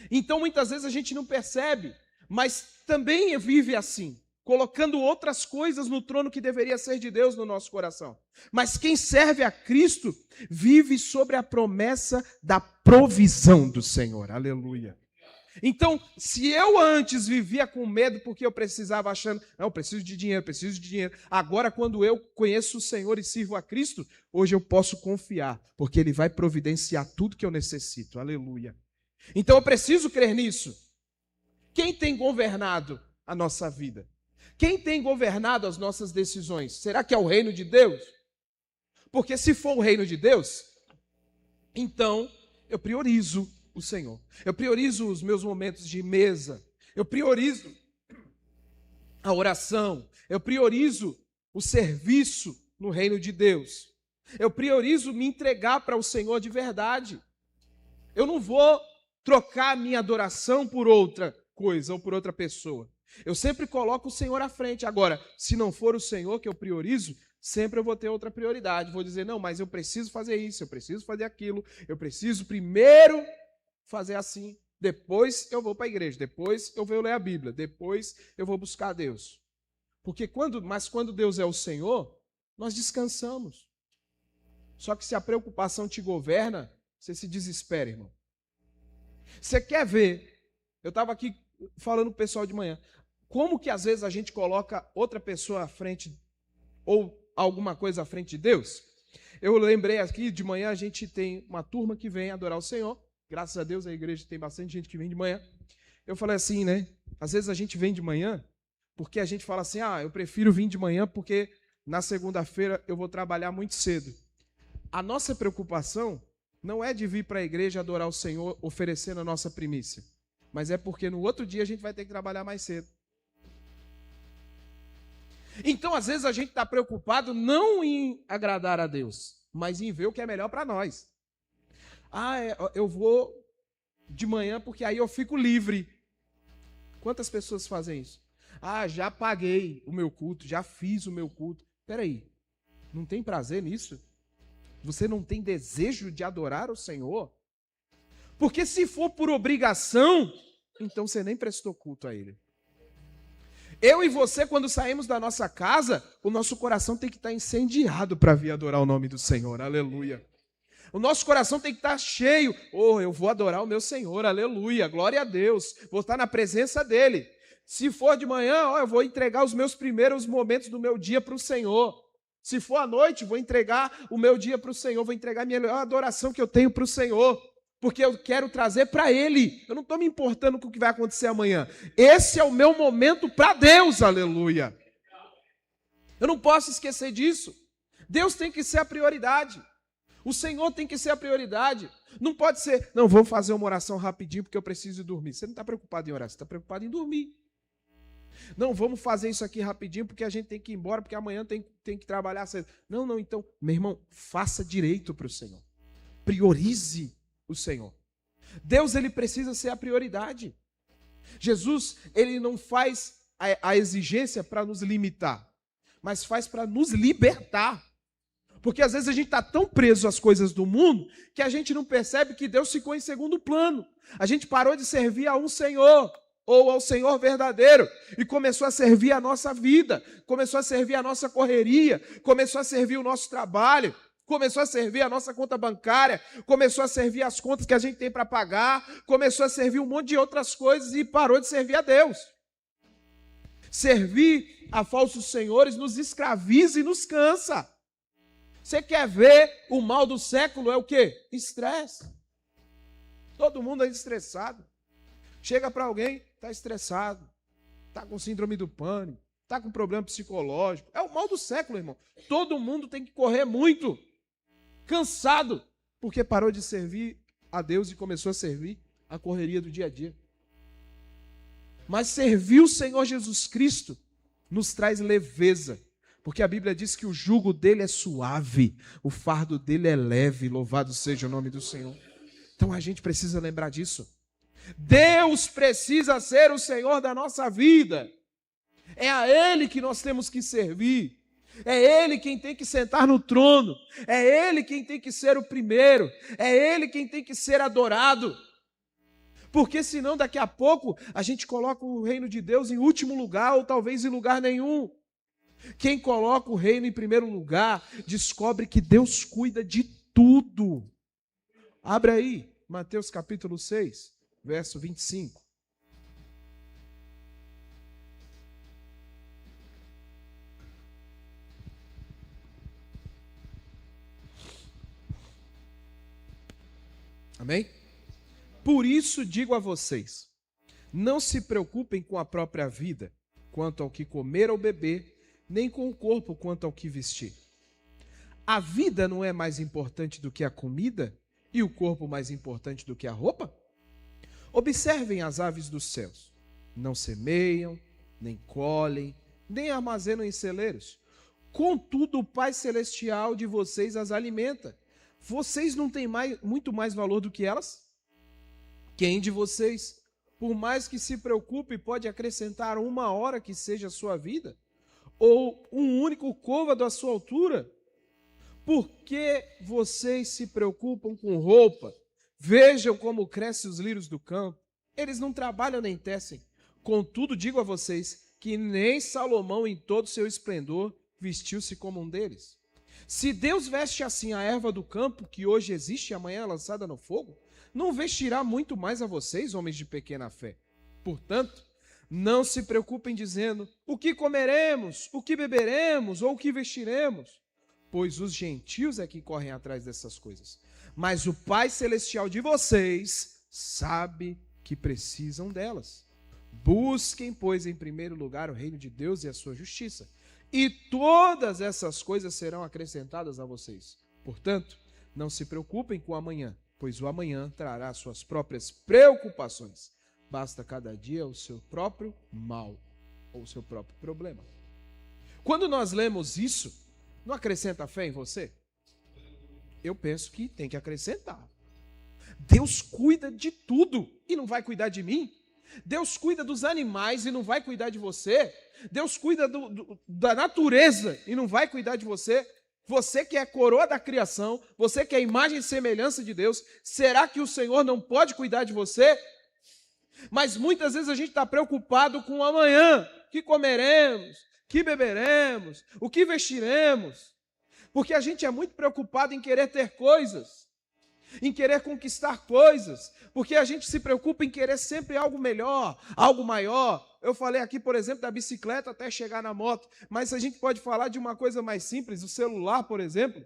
Speaker 1: Então, muitas vezes a gente não percebe, mas também vive assim, colocando outras coisas no trono que deveria ser de Deus no nosso coração. Mas quem serve a Cristo vive sobre a promessa da provisão do Senhor. Aleluia. Então, se eu antes vivia com medo porque eu precisava achando, não, eu preciso de dinheiro, agora quando eu conheço o Senhor e sirvo a Cristo, hoje eu posso confiar, porque Ele vai providenciar tudo que eu necessito, aleluia. Então eu preciso crer nisso. Quem tem governado a nossa vida? Quem tem governado as nossas decisões? Será que é o reino de Deus? Porque se for o reino de Deus, então eu priorizo o Senhor. Eu priorizo os meus momentos de mesa. Eu priorizo a oração. Eu priorizo o serviço no reino de Deus. Eu priorizo me entregar para o Senhor de verdade. Eu não vou trocar a minha adoração por outra coisa ou por outra pessoa. Eu sempre coloco o Senhor à frente. Agora, se não for o Senhor que eu priorizo, sempre eu vou ter outra prioridade. Vou dizer, não, mas eu preciso fazer isso, eu preciso fazer aquilo, eu preciso primeiro fazer assim, depois eu vou para a igreja, depois eu vou ler a Bíblia, depois eu vou buscar Deus. Mas quando Deus é o Senhor, nós descansamos. Só que se a preocupação te governa, você se desespera, irmão. Você quer ver? Eu estava aqui falando com o pessoal de manhã. como que às vezes a gente coloca outra pessoa à frente ou alguma coisa à frente de Deus? Eu lembrei aqui, de manhã a gente tem uma turma que vem adorar o Senhor. Graças a Deus a igreja tem bastante gente que vem de manhã. Eu falei assim, né? Às vezes a gente vem de manhã porque a gente fala assim, eu prefiro vir de manhã porque na segunda-feira eu vou trabalhar muito cedo. A nossa preocupação não é de vir para a igreja adorar o Senhor oferecendo a nossa primícia, mas é porque no outro dia a gente vai ter que trabalhar mais cedo. Então, às vezes, a gente está preocupado não em agradar a Deus, mas em ver o que é melhor para nós. Eu vou de manhã porque aí eu fico livre. Quantas pessoas fazem isso? Já paguei o meu culto, já fiz o meu culto. Espera aí, não tem prazer nisso? Você não tem desejo de adorar o Senhor? Porque se for por obrigação, então você nem prestou culto a Ele. Eu e você, quando saímos da nossa casa, o nosso coração tem que estar incendiado para vir adorar o nome do Senhor, aleluia. O nosso coração tem que estar cheio, eu vou adorar o meu Senhor, aleluia, glória a Deus, vou estar na presença dEle. Se for de manhã, eu vou entregar os meus primeiros momentos do meu dia para o Senhor. Se for à noite, vou entregar o meu dia para o Senhor, vou entregar a minha adoração que eu tenho para o Senhor. Porque eu quero trazer para Ele. Eu não estou me importando com o que vai acontecer amanhã. Esse é o meu momento para Deus, aleluia. Eu não posso esquecer disso. Deus tem que ser a prioridade. O Senhor tem que ser a prioridade. Não pode ser, vou fazer uma oração rapidinho porque eu preciso dormir. Você não está preocupado em orar, você está preocupado em dormir. Não, vamos fazer isso aqui rapidinho porque a gente tem que ir embora, porque amanhã tem que trabalhar cedo. Não, então, meu irmão, faça direito para o Senhor. Priorize o Senhor. Deus, ele precisa ser a prioridade. Jesus, ele não faz a exigência para nos limitar, mas faz para nos libertar. Porque às vezes a gente está tão preso às coisas do mundo que a gente não percebe que Deus ficou em segundo plano. A gente parou de servir a um Senhor, ou ao Senhor verdadeiro, e começou a servir a nossa vida, começou a servir a nossa correria, começou a servir o nosso trabalho, começou a servir a nossa conta bancária, começou a servir as contas que a gente tem para pagar, começou a servir um monte de outras coisas e parou de servir a Deus. Servir a falsos senhores nos escraviza e nos cansa. Você quer ver o mal do século? É o quê? Estresse. Todo mundo é estressado. Chega para alguém, está estressado, está com síndrome do pânico, está com problema psicológico. É o mal do século, irmão. Todo mundo tem que correr muito. Cansado, porque parou de servir a Deus e começou a servir a correria do dia a dia. Mas servir o Senhor Jesus Cristo nos traz leveza, porque a Bíblia diz que o jugo dele é suave, o fardo dele é leve, louvado seja o nome do Senhor. Então a gente precisa lembrar disso. Deus precisa ser o Senhor da nossa vida. É a Ele que nós temos que servir. É Ele quem tem que sentar no trono. É Ele quem tem que ser o primeiro. É Ele quem tem que ser adorado. Porque senão daqui a pouco a gente coloca o reino de Deus em último lugar ou talvez em lugar nenhum. Quem coloca o reino em primeiro lugar descobre que Deus cuida de tudo. Abre aí, Mateus capítulo 6, verso 25. Amém? Por isso digo a vocês, não se preocupem com a própria vida, quanto ao que comer ou beber, nem com o corpo quanto ao que vestir. A vida não é mais importante do que a comida e o corpo mais importante do que a roupa? Observem as aves dos céus. Não semeiam, nem colhem, nem armazenam em celeiros. Contudo, o Pai Celestial de vocês as alimenta. Vocês não têm muito mais valor do que elas? Quem de vocês, por mais que se preocupe, pode acrescentar 1 hora que seja a sua vida? Ou um único côvado à sua altura? Por que vocês se preocupam com roupa? Vejam como crescem os lírios do campo. Eles não trabalham nem tecem. Contudo, digo a vocês que nem Salomão, em todo o seu esplendor, vestiu-se como um deles. Se Deus veste assim a erva do campo, que hoje existe e amanhã é lançada no fogo, não vestirá muito mais a vocês, homens de pequena fé. Portanto, Não se preocupem dizendo: o que comeremos, o que beberemos ou o que vestiremos, pois os gentios é que correm atrás dessas coisas. Mas o Pai Celestial de vocês sabe que precisam delas. Busquem, pois, em primeiro lugar o reino de Deus e a sua justiça, e todas essas coisas serão acrescentadas a vocês. Portanto, não se preocupem com o amanhã, pois o amanhã trará suas próprias preocupações. Basta cada dia o seu próprio mal, ou o seu próprio problema. Quando nós lemos isso, não acrescenta fé em você? Eu penso que tem que acrescentar. Deus cuida de tudo e não vai cuidar de mim? Deus cuida dos animais e não vai cuidar de você? Deus cuida da natureza e não vai cuidar de você? Você que é coroa da criação, você que é imagem e semelhança de Deus, será que o Senhor não pode cuidar de você? Mas muitas vezes a gente está preocupado com o amanhã. O que comeremos? O que beberemos? O que vestiremos? Porque a gente é muito preocupado em querer ter coisas, em querer conquistar coisas, porque a gente se preocupa em querer sempre algo melhor, algo maior. Eu falei aqui, por exemplo, da bicicleta até chegar na moto, mas a gente pode falar de uma coisa mais simples, o celular, por exemplo.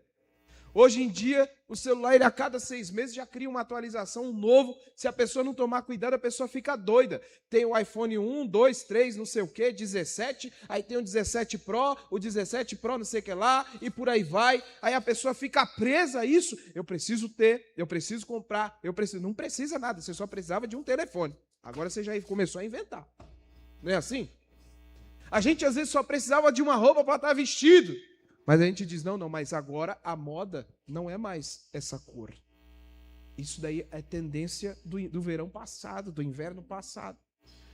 Speaker 1: Hoje em dia, o celular, ele, a cada 6 meses, já cria uma atualização, um novo. Se a pessoa não tomar cuidado, a pessoa fica doida. Tem o iPhone 1, 2, 3, não sei o quê, 17, aí tem o 17 Pro, o 17 Pro não sei o que lá, e por aí vai. Aí a pessoa fica presa a isso. Eu preciso ter, eu preciso comprar, eu preciso. Não precisa nada, você só precisava de um telefone. Agora você já começou a inventar. Não é assim? A gente, às vezes, só precisava de uma roupa para estar vestido. Mas a gente diz, não, mas agora a moda não é mais essa cor. Isso daí é tendência do verão passado, do inverno passado.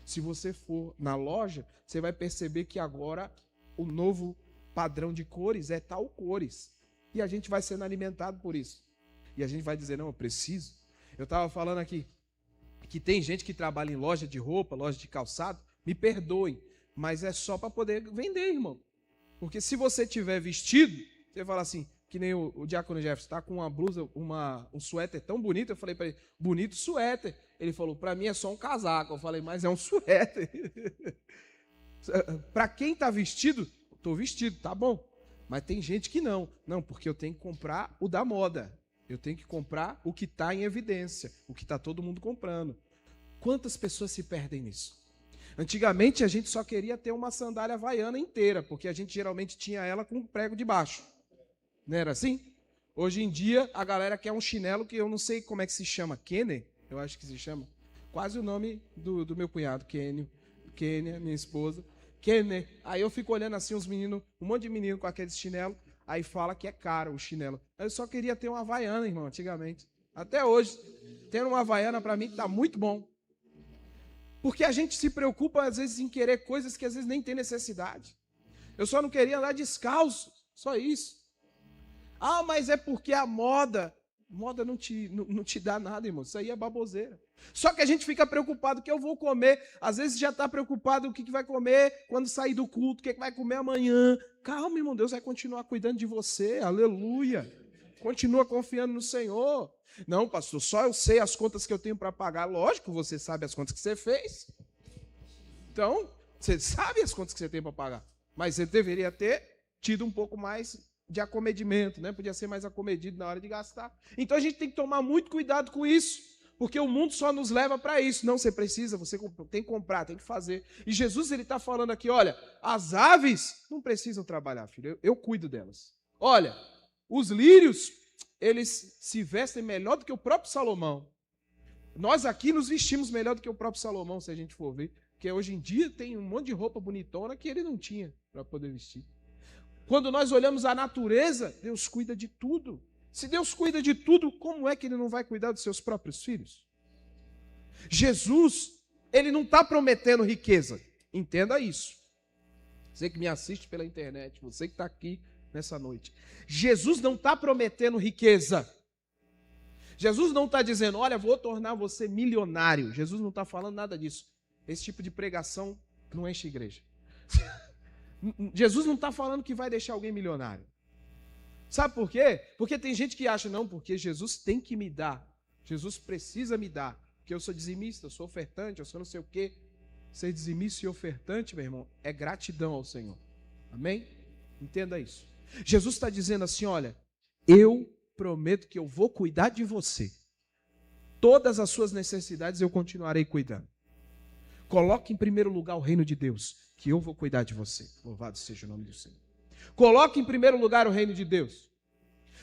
Speaker 1: Se você for na loja, você vai perceber que agora o novo padrão de cores é tal cores. E a gente vai sendo alimentado por isso. E a gente vai dizer, não, eu preciso. Eu estava falando aqui que tem gente que trabalha em loja de roupa, loja de calçado, me perdoem, mas é só para poder vender, irmão. Porque se você tiver vestido, você fala assim, que nem o Diácono Jefferson, está com uma blusa, um suéter tão bonito. Eu falei para ele, bonito suéter. Ele falou, para mim é só um casaco. Eu falei, mas é um suéter. Para quem está vestido, estou vestido, tá bom. Mas tem gente que não. Não, porque eu tenho que comprar o da moda. Eu tenho que comprar o que está em evidência, o que está todo mundo comprando. Quantas pessoas se perdem nisso? Antigamente a gente só queria ter uma sandália havaiana inteira, porque a gente geralmente tinha ela com um prego de baixo. Não era assim? Hoje em dia a galera quer um chinelo que eu não sei como é que se chama, Kenner, eu acho que se chama. Quase o nome do meu cunhado, Kênia, minha esposa. Kenner. Aí eu fico olhando assim os meninos, um monte de menino com aquele chinelo, aí fala que é caro o chinelo. Eu só queria ter uma havaiana, irmão, antigamente. Até hoje, tendo uma havaiana para mim está muito bom. Porque a gente se preocupa, às vezes, em querer coisas que, às vezes, nem tem necessidade. Eu só não queria andar descalço, só isso. Ah, mas é porque a moda não te dá nada, irmão. Isso aí é baboseira. Só que a gente fica preocupado o que eu vou comer. Às vezes já está preocupado o que vai comer quando sair do culto, o que vai comer amanhã. Calma, irmão, Deus vai continuar cuidando de você. Aleluia. Continua confiando no Senhor. Não, pastor, só eu sei as contas que eu tenho para pagar. Lógico, você sabe as contas que você fez. Então, você sabe as contas que você tem para pagar. Mas você deveria ter tido um pouco mais de acomedimento, né? Podia ser mais acomedido na hora de gastar. Então, a gente tem que tomar muito cuidado com isso, porque o mundo só nos leva para isso. Não, você precisa, você tem que comprar, tem que fazer. E Jesus, ele está falando aqui, olha, as aves não precisam trabalhar, filho, eu cuido delas. Olha, os lírios, eles se vestem melhor do que o próprio Salomão. Nós aqui nos vestimos melhor do que o próprio Salomão, se a gente for ver. Porque hoje em dia tem um monte de roupa bonitona que ele não tinha para poder vestir. Quando nós olhamos a natureza, Deus cuida de tudo. Se Deus cuida de tudo, como é que ele não vai cuidar dos seus próprios filhos? Jesus, ele não está prometendo riqueza. Entenda isso. Você que me assiste pela internet, você que está aqui nessa noite. Jesus não está prometendo riqueza. Jesus não está dizendo, olha, vou tornar você milionário. Jesus não está falando nada disso. Esse tipo de pregação não enche a igreja. Jesus não está falando que vai deixar alguém milionário. Sabe por quê? Porque tem gente que acha, não, porque Jesus tem que me dar. Jesus precisa me dar. Porque eu sou dizimista, eu sou ofertante, eu sou não sei o quê. Ser dizimista e ofertante, meu irmão, é gratidão ao Senhor. Amém? Entenda isso. Jesus está dizendo assim, olha, eu prometo que eu vou cuidar de você. Todas as suas necessidades eu continuarei cuidando. Coloque em primeiro lugar o reino de Deus, que eu vou cuidar de você. Louvado seja o nome do Senhor. Coloque em primeiro lugar o reino de Deus.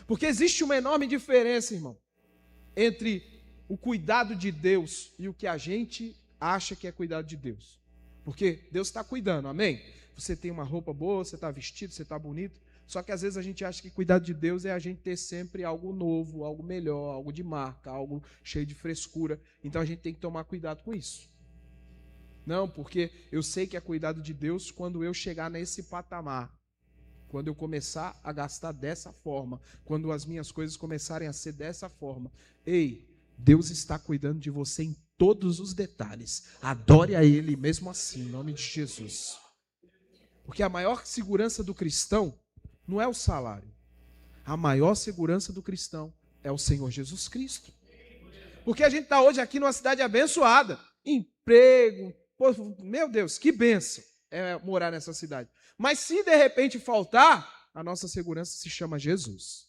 Speaker 1: Porque existe uma enorme diferença, irmão, entre o cuidado de Deus e o que a gente acha que é cuidado de Deus. Porque Deus está cuidando, amém? Você tem uma roupa boa, você está vestido, você está bonito. Só que às vezes a gente acha que cuidado de Deus é a gente ter sempre algo novo, algo melhor, algo de marca, algo cheio de frescura. Então a gente tem que tomar cuidado com isso. Não, porque eu sei que é cuidado de Deus quando eu chegar nesse patamar. Quando eu começar a gastar dessa forma, quando as minhas coisas começarem a ser dessa forma. Ei, Deus está cuidando de você em todos os detalhes. Adore a Ele mesmo assim, em nome de Jesus. Porque a maior segurança do cristão não é o salário. A maior segurança do cristão é o Senhor Jesus Cristo. Porque a gente está hoje aqui numa cidade abençoada. Emprego, pô, meu Deus, que bênção é morar nessa cidade. Mas se de repente faltar, a nossa segurança se chama Jesus.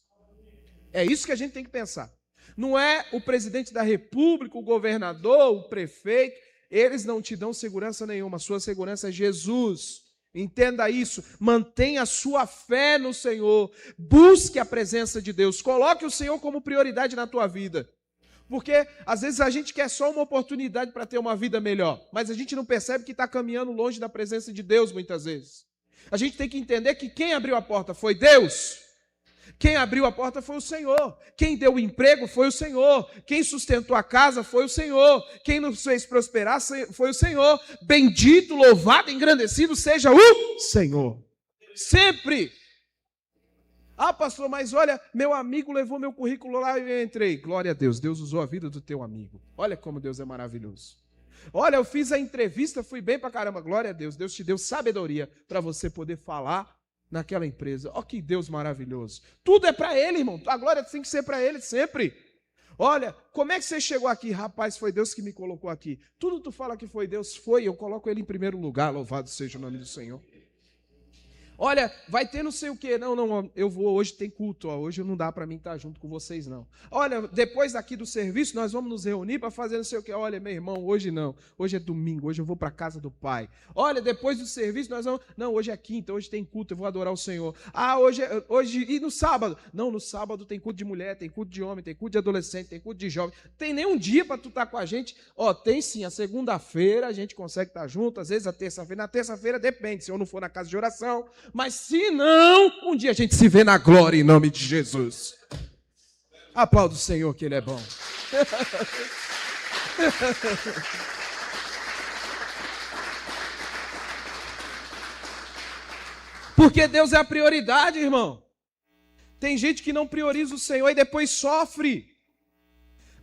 Speaker 1: É isso que a gente tem que pensar. Não é o presidente da república, o governador, o prefeito. Eles não te dão segurança nenhuma. A sua segurança é Jesus. Entenda isso. Mantenha a sua fé no Senhor. Busque a presença de Deus. Coloque o Senhor como prioridade na tua vida. Porque às vezes a gente quer só uma oportunidade para ter uma vida melhor. Mas a gente não percebe que está caminhando longe da presença de Deus muitas vezes. A gente tem que entender que quem abriu a porta foi Deus. Quem abriu a porta foi o Senhor. Quem deu o emprego foi o Senhor. Quem sustentou a casa foi o Senhor. Quem nos fez prosperar foi o Senhor. Bendito, louvado, engrandecido seja o Senhor. Sempre. Ah, pastor, mas olha, meu amigo levou meu currículo lá e eu entrei. Glória a Deus, Deus usou a vida do teu amigo. Olha como Deus é maravilhoso. Olha, eu fiz a entrevista, fui bem pra caramba. Glória a Deus, Deus te deu sabedoria para você poder falar naquela empresa. Ó, que Deus maravilhoso. Tudo é para Ele, irmão. A glória tem que ser para Ele sempre. Olha, como é que você chegou aqui? Rapaz, foi Deus que me colocou aqui. Tudo tu fala que foi Deus, foi. Eu coloco Ele em primeiro lugar. Louvado seja o nome do Senhor. Olha, vai ter não sei o quê. Não, eu vou, hoje tem culto, ó, hoje não dá para mim estar junto com vocês, não. Olha, depois daqui do serviço, nós vamos nos reunir para fazer não sei o quê. Olha, meu irmão, hoje não. Hoje é domingo, hoje eu vou para a casa do Pai. Olha, depois do serviço, nós vamos... Não, hoje é quinta, hoje tem culto, eu vou adorar o Senhor. Ah, hoje... E no sábado? Não, no sábado tem culto de mulher, tem culto de homem, tem culto de adolescente, tem culto de jovem. Tem nem um dia para tu estar com a gente. Ó, tem sim, a segunda-feira a gente consegue estar junto, às vezes a terça-feira. Na terça-feira depende, se eu não for na casa de oração. Mas se não, um dia a gente se vê na glória em nome de Jesus. Aplauda o Senhor que Ele é bom. Porque Deus é a prioridade, irmão. Tem gente que não prioriza o Senhor e depois sofre.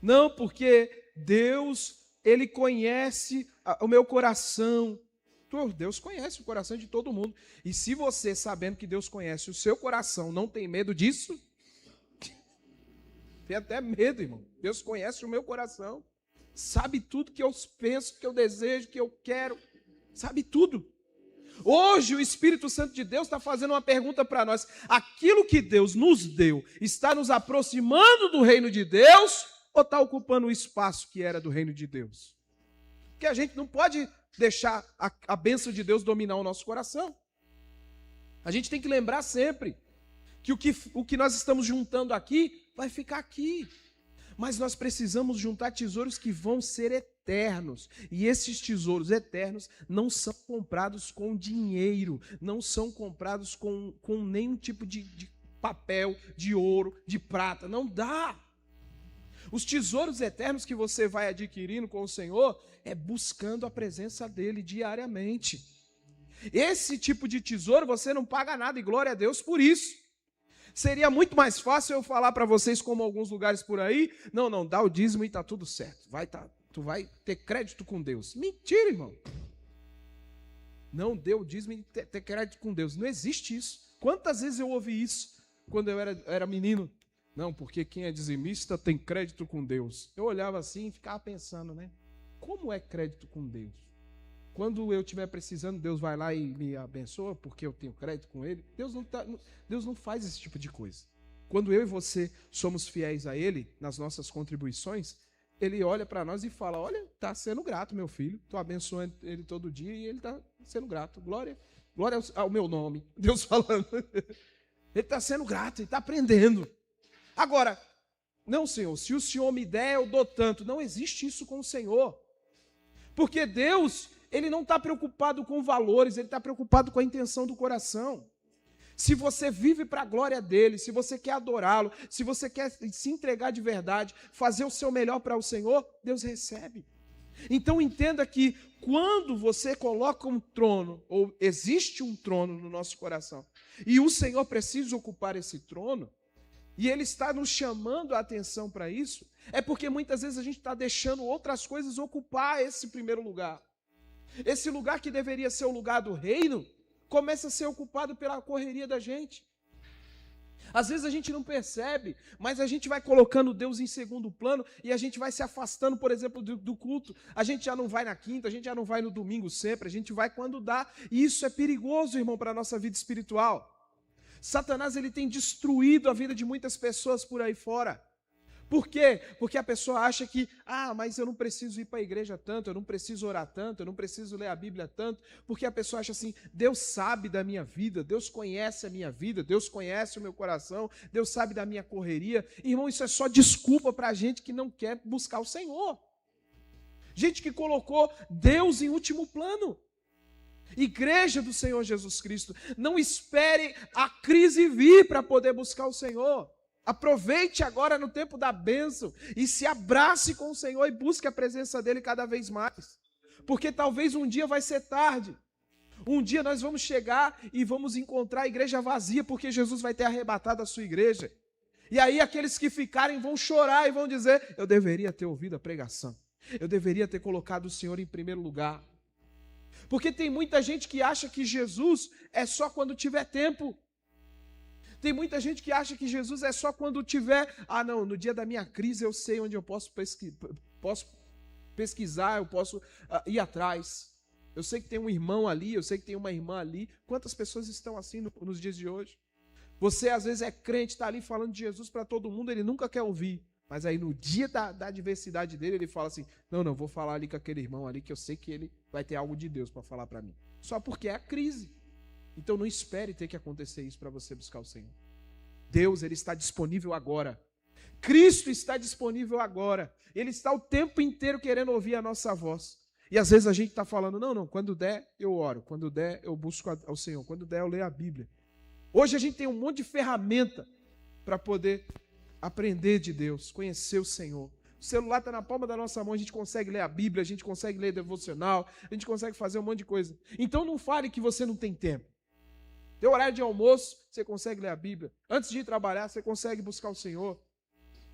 Speaker 1: Não, porque Deus, Ele conhece o meu coração. Deus conhece o coração de todo mundo. E se você, sabendo que Deus conhece o seu coração, não tem medo disso, tem até medo, irmão. Deus conhece o meu coração. Sabe tudo que eu penso, que eu desejo, que eu quero. Sabe tudo. Hoje o Espírito Santo de Deus está fazendo uma pergunta para nós. Aquilo que Deus nos deu está nos aproximando do reino de Deus ou está ocupando o espaço que era do reino de Deus? Porque a gente não pode deixar a bênção de Deus dominar o nosso coração. A gente tem que lembrar sempre que o que nós estamos juntando aqui vai ficar aqui. Mas nós precisamos juntar tesouros que vão ser eternos. E esses tesouros eternos não são comprados com dinheiro, não são comprados com nenhum tipo de papel, de ouro, de prata. Não dá. Os tesouros eternos que você vai adquirindo com o Senhor é buscando a presença dEle diariamente. Esse tipo de tesouro você não paga nada, e glória a Deus por isso. Seria muito mais fácil eu falar para vocês, como alguns lugares por aí, não, dá o dízimo e está tudo certo. Tu vai ter crédito com Deus. Mentira, irmão. Não dê o dízimo e ter crédito com Deus. Não existe isso. Quantas vezes eu ouvi isso quando eu era menino? Não, porque quem é dizimista tem crédito com Deus. Eu olhava assim e ficava pensando, né? Como é crédito com Deus? Quando eu estiver precisando, Deus vai lá e me abençoa, porque eu tenho crédito com Ele. Deus não faz esse tipo de coisa. Quando eu e você somos fiéis a Ele, nas nossas contribuições, Ele olha para nós e fala, olha, está sendo grato, meu filho. Estou abençoando ele todo dia e ele está sendo grato. Glória ao meu nome. Deus falando. Ele está sendo grato, ele está aprendendo. Agora, não, Senhor, se o Senhor me der, eu dou tanto. Não existe isso com o Senhor. Porque Deus, Ele não está preocupado com valores, Ele está preocupado com a intenção do coração. Se você vive para a glória dEle, se você quer adorá-lo, se você quer se entregar de verdade, fazer o seu melhor para o Senhor, Deus recebe. Então entenda que quando você coloca um trono, ou existe um trono no nosso coração, e o Senhor precisa ocupar esse trono, e Ele está nos chamando a atenção para isso, é porque muitas vezes a gente está deixando outras coisas ocupar esse primeiro lugar. Esse lugar que deveria ser o lugar do reino, começa a ser ocupado pela correria da gente. Às vezes a gente não percebe, mas a gente vai colocando Deus em segundo plano e a gente vai se afastando, por exemplo, do culto. A gente já não vai na quinta, a gente já não vai no domingo sempre, a gente vai quando dá. E isso é perigoso, irmão, para a nossa vida espiritual. Satanás, ele tem destruído a vida de muitas pessoas por aí fora. Por quê? Porque a pessoa acha que, mas eu não preciso ir para a igreja tanto, eu não preciso orar tanto, eu não preciso ler a Bíblia tanto, porque a pessoa acha assim, Deus sabe da minha vida, Deus conhece a minha vida, Deus conhece o meu coração, Deus sabe da minha correria. Irmão, isso é só desculpa para a gente que não quer buscar o Senhor. Gente que colocou Deus em último plano. Igreja do Senhor Jesus Cristo, não espere a crise vir para poder buscar o Senhor. Aproveite agora no tempo da bênção e se abrace com o Senhor e busque a presença dEle cada vez mais. Porque talvez um dia vai ser tarde. Um dia nós vamos chegar e vamos encontrar a igreja vazia, porque Jesus vai ter arrebatado a sua igreja. E aí aqueles que ficarem vão chorar e vão dizer, eu deveria ter ouvido a pregação. Eu deveria ter colocado o Senhor em primeiro lugar. Porque tem muita gente que acha que Jesus é só quando tiver tempo. Tem muita gente que acha que Jesus é só quando tiver, no dia da minha crise eu sei onde eu posso pesquisar, eu posso ir atrás. Eu sei que tem um irmão ali, eu sei que tem uma irmã ali. Quantas pessoas estão assim nos dias de hoje? Você às vezes é crente, está ali falando de Jesus para todo mundo, ele nunca quer ouvir. Mas aí no dia da adversidade dele, ele fala assim, não, vou falar ali com aquele irmão ali, que eu sei que ele vai ter algo de Deus para falar para mim. Só porque é a crise. Então não espere ter que acontecer isso para você buscar o Senhor. Deus, Ele está disponível agora. Cristo está disponível agora. Ele está o tempo inteiro querendo ouvir a nossa voz. E às vezes a gente está falando, não, quando der eu oro, quando der eu busco ao Senhor, quando der eu leio a Bíblia. Hoje a gente tem um monte de ferramenta para poder aprender de Deus, conhecer o Senhor. O celular está na palma da nossa mão, a gente consegue ler a Bíblia, a gente consegue ler devocional, a gente consegue fazer um monte de coisa. Então não fale que você não tem tempo. Teu horário de almoço, você consegue ler a Bíblia. Antes de ir trabalhar, você consegue buscar o Senhor.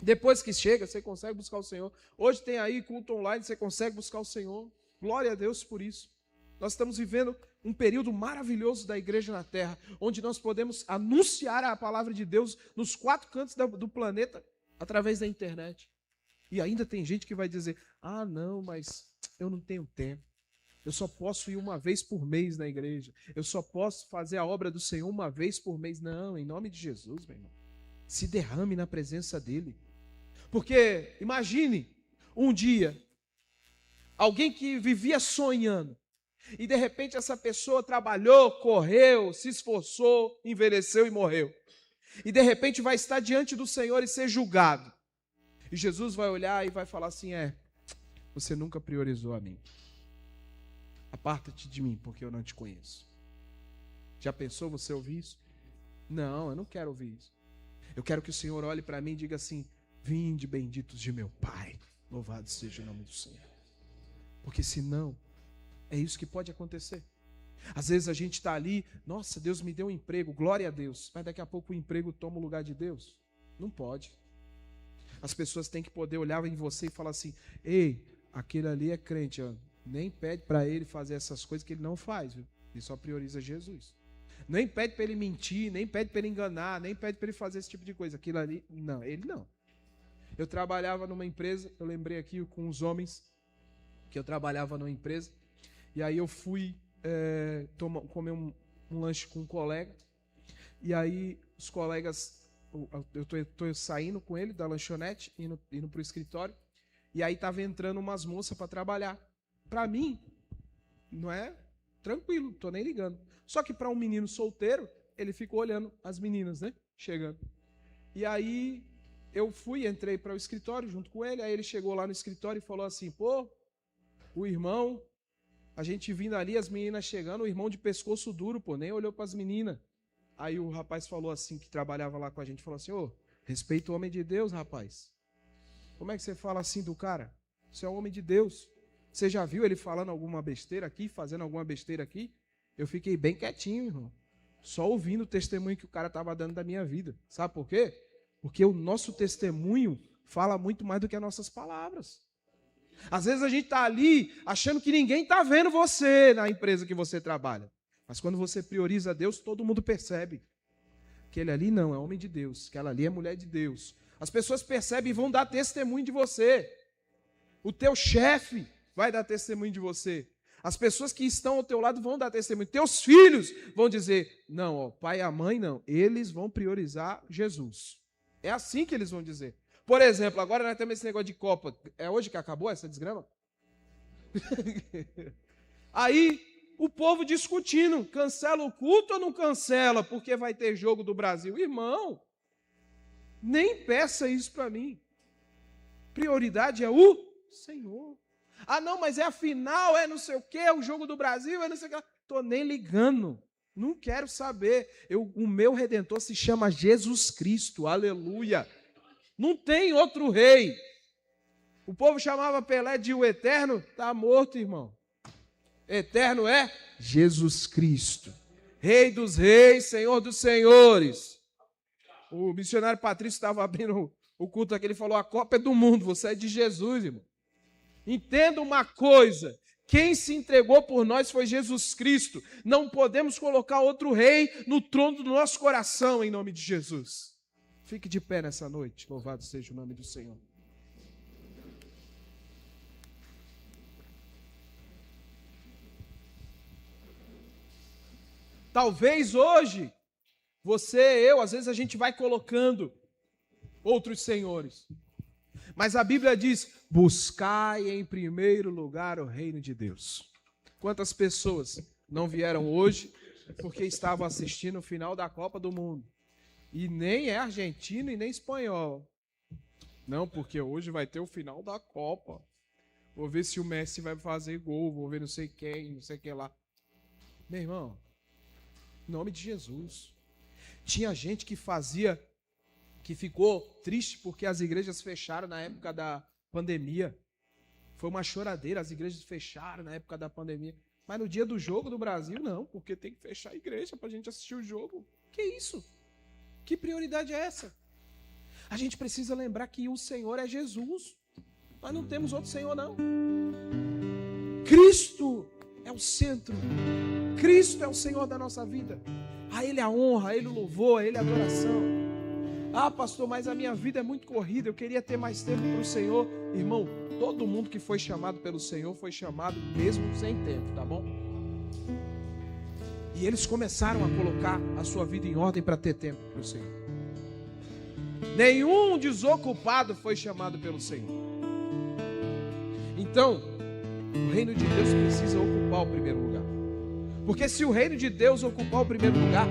Speaker 1: Depois que chega, você consegue buscar o Senhor. Hoje tem aí culto online, você consegue buscar o Senhor. Glória a Deus por isso. Nós estamos vivendo um período maravilhoso da igreja na terra, onde nós podemos anunciar a palavra de Deus nos 4 cantos do planeta, através da internet. E ainda tem gente que vai dizer, não, mas eu não tenho tempo. Eu só posso ir uma vez por mês na igreja. Eu só posso fazer a obra do Senhor uma vez por mês. Não, em nome de Jesus, meu irmão. Se derrame na presença dEle. Porque, imagine, um dia, alguém que vivia sonhando, e de repente essa pessoa trabalhou, correu, se esforçou, envelheceu e morreu. E de repente vai estar diante do Senhor e ser julgado. E Jesus vai olhar e vai falar assim, você nunca priorizou a mim. Aparta-te de mim, porque eu não te conheço. Já pensou você ouvir isso? Não, eu não quero ouvir isso. Eu quero que o Senhor olhe para mim e diga assim, vinde benditos de meu Pai, louvado seja o nome do Senhor. Porque senão, é isso que pode acontecer. Às vezes a gente está ali, nossa, Deus me deu um emprego, glória a Deus. Mas daqui a pouco o emprego toma o lugar de Deus. Não pode. As pessoas têm que poder olhar em você e falar assim, ei, aquele ali é crente, nem pede para ele fazer essas coisas que ele não faz, viu? Ele só prioriza Jesus. Nem pede para ele mentir, nem pede para ele enganar, nem pede para ele fazer esse tipo de coisa. Aquilo ali, não, ele não. Eu trabalhava numa empresa, eu lembrei aqui com os homens, que eu trabalhava numa empresa, E aí eu fui comer um lanche com um colega. E aí os colegas, eu tô saindo com ele da lanchonete, indo pro escritório. E aí tava entrando umas moças para trabalhar. Para mim, não é tranquilo, tô nem ligando. Só que para um menino solteiro, ele ficou olhando as meninas, né? Chegando. E aí eu entrei para o escritório junto com ele. Aí ele chegou lá no escritório e falou assim: pô, o irmão, a gente vindo ali, as meninas chegando, o irmão de pescoço duro, pô, nem olhou para as meninas. Aí o rapaz falou assim, que trabalhava lá com a gente, falou assim: ô, respeita o homem de Deus, rapaz. Como é que você fala assim do cara? Você é um homem de Deus. Você já viu ele falando alguma besteira aqui, fazendo alguma besteira aqui? Eu fiquei bem quietinho, irmão. Só ouvindo o testemunho que o cara estava dando da minha vida. Sabe por quê? Porque o nosso testemunho fala muito mais do que as nossas palavras. Às vezes a gente está ali achando que ninguém está vendo você na empresa que você trabalha. Mas quando você prioriza Deus, todo mundo percebe que ele ali não é homem de Deus, que ela ali é mulher de Deus. As pessoas percebem e vão dar testemunho de você. O teu chefe vai dar testemunho de você. As pessoas que estão ao teu lado vão dar testemunho. Teus filhos vão dizer: não, ó, pai e a mãe não. Eles vão priorizar Jesus. É assim que eles vão dizer. Por exemplo, agora nós temos esse negócio de Copa. É hoje que acabou essa desgrama? Aí, o povo discutindo. Cancela o culto ou não cancela? Porque vai ter jogo do Brasil. Irmão, nem peça isso para mim. Prioridade é o Senhor. Ah, não, mas é a final, é não sei o quê, o jogo do Brasil, é não sei o quê. Estou nem ligando. Não quero saber. O meu Redentor se chama Jesus Cristo. Aleluia. Não tem outro rei. O povo chamava Pelé de o Eterno. Está morto, irmão. Eterno é Jesus Cristo. Rei dos reis, Senhor dos senhores. O missionário Patrício estava abrindo o culto aqui, ele falou: a Copa é do mundo, você é de Jesus, irmão. Entenda uma coisa, quem se entregou por nós foi Jesus Cristo. Não podemos colocar outro rei no trono do nosso coração, em nome de Jesus. Fique de pé nessa noite, louvado seja o nome do Senhor. Talvez hoje, você, eu, às vezes a gente vai colocando outros senhores. Mas a Bíblia diz: buscai em primeiro lugar o reino de Deus. Quantas pessoas não vieram hoje porque estavam assistindo o final da Copa do Mundo? E nem é argentino e nem espanhol. Não, porque hoje vai ter o final da Copa. Vou ver se o Messi vai fazer gol, vou ver não sei quem, não sei o que lá. Meu irmão, em nome de Jesus. Tinha gente que ficou triste porque as igrejas fecharam na época da pandemia. Foi uma choradeira, as igrejas fecharam na época da pandemia. Mas no dia do jogo do Brasil, não, porque tem que fechar a igreja para a gente assistir o jogo. Que isso? Que prioridade é essa? A gente precisa lembrar que o Senhor é Jesus. Nós não temos outro Senhor, não. Cristo é o centro. Cristo é o Senhor da nossa vida. A Ele a honra, a Ele o louvor, a Ele a adoração. Ah, pastor, mas a minha vida é muito corrida, eu queria ter mais tempo para o Senhor. Irmão, todo mundo que foi chamado pelo Senhor foi chamado mesmo sem tempo, tá bom? E eles começaram a colocar a sua vida em ordem para ter tempo para o Senhor. Nenhum desocupado foi chamado pelo Senhor. Então, o reino de Deus precisa ocupar o primeiro lugar. Porque se o reino de Deus ocupar o primeiro lugar,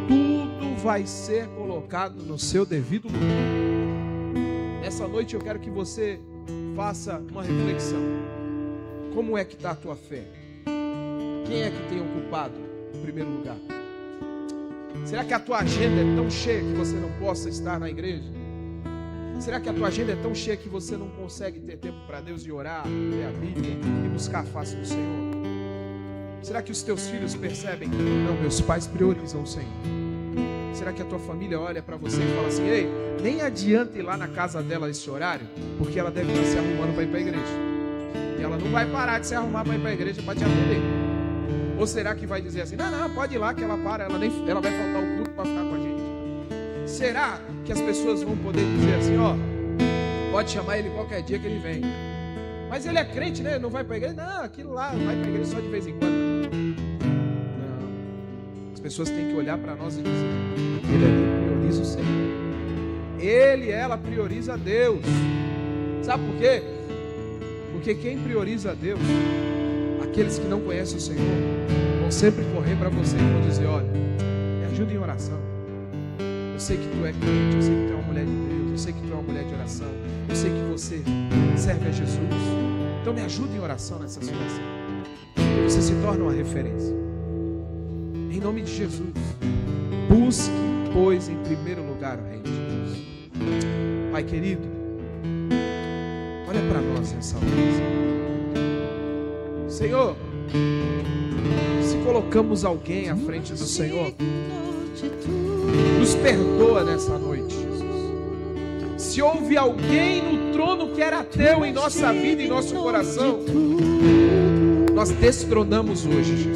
Speaker 1: tudo vai ser colocado no seu devido lugar. Nessa noite eu quero que você faça uma reflexão. Como é que está a tua fé? Quem é que tem ocupado o primeiro lugar? Será que a tua agenda é tão cheia que você não possa estar na igreja? Será que a tua agenda é tão cheia que você não consegue ter tempo para Deus e orar, ler a Bíblia e buscar a face do Senhor? Será que os teus filhos percebem? Não, meus pais priorizam o Senhor. Será que a tua família olha para você e fala assim: ei, nem adianta ir lá na casa dela esse horário, porque ela deve estar se arrumando para ir para a igreja. E ela não vai parar de se arrumar para ir para a igreja para te atender. Ou será que vai dizer assim: não, pode ir lá que ela para, ela vai faltar o culto para ficar com a gente? Será que as pessoas vão poder dizer assim: ó, pode chamar ele qualquer dia que ele vem? Mas ele é crente, né? Não vai para a igreja? Não, aquilo lá vai para a igreja só de vez em quando. Não. As pessoas têm que olhar para nós e dizer: ele ali prioriza o Senhor. Ele, ela prioriza a Deus. Sabe por quê? Porque quem prioriza a Deus, aqueles que não conhecem o Senhor, vão sempre correr para você e vão dizer: olha, me ajuda em oração. Eu sei que tu é crente, eu sei que tu é uma mulher de Deus, eu sei que tu é uma mulher de oração, eu sei que você serve a Jesus. Então me ajuda em oração nessa situação. E você se torna uma referência. Em nome de Jesus, busque, pois, em primeiro lugar o reino de Deus. Pai querido, olha para nós nessa hora. Senhor, se colocamos alguém à frente do Senhor, nos perdoa nessa noite, Jesus. Se houve alguém no trono que era teu em nossa vida, em nosso coração, nós destronamos hoje, Jesus.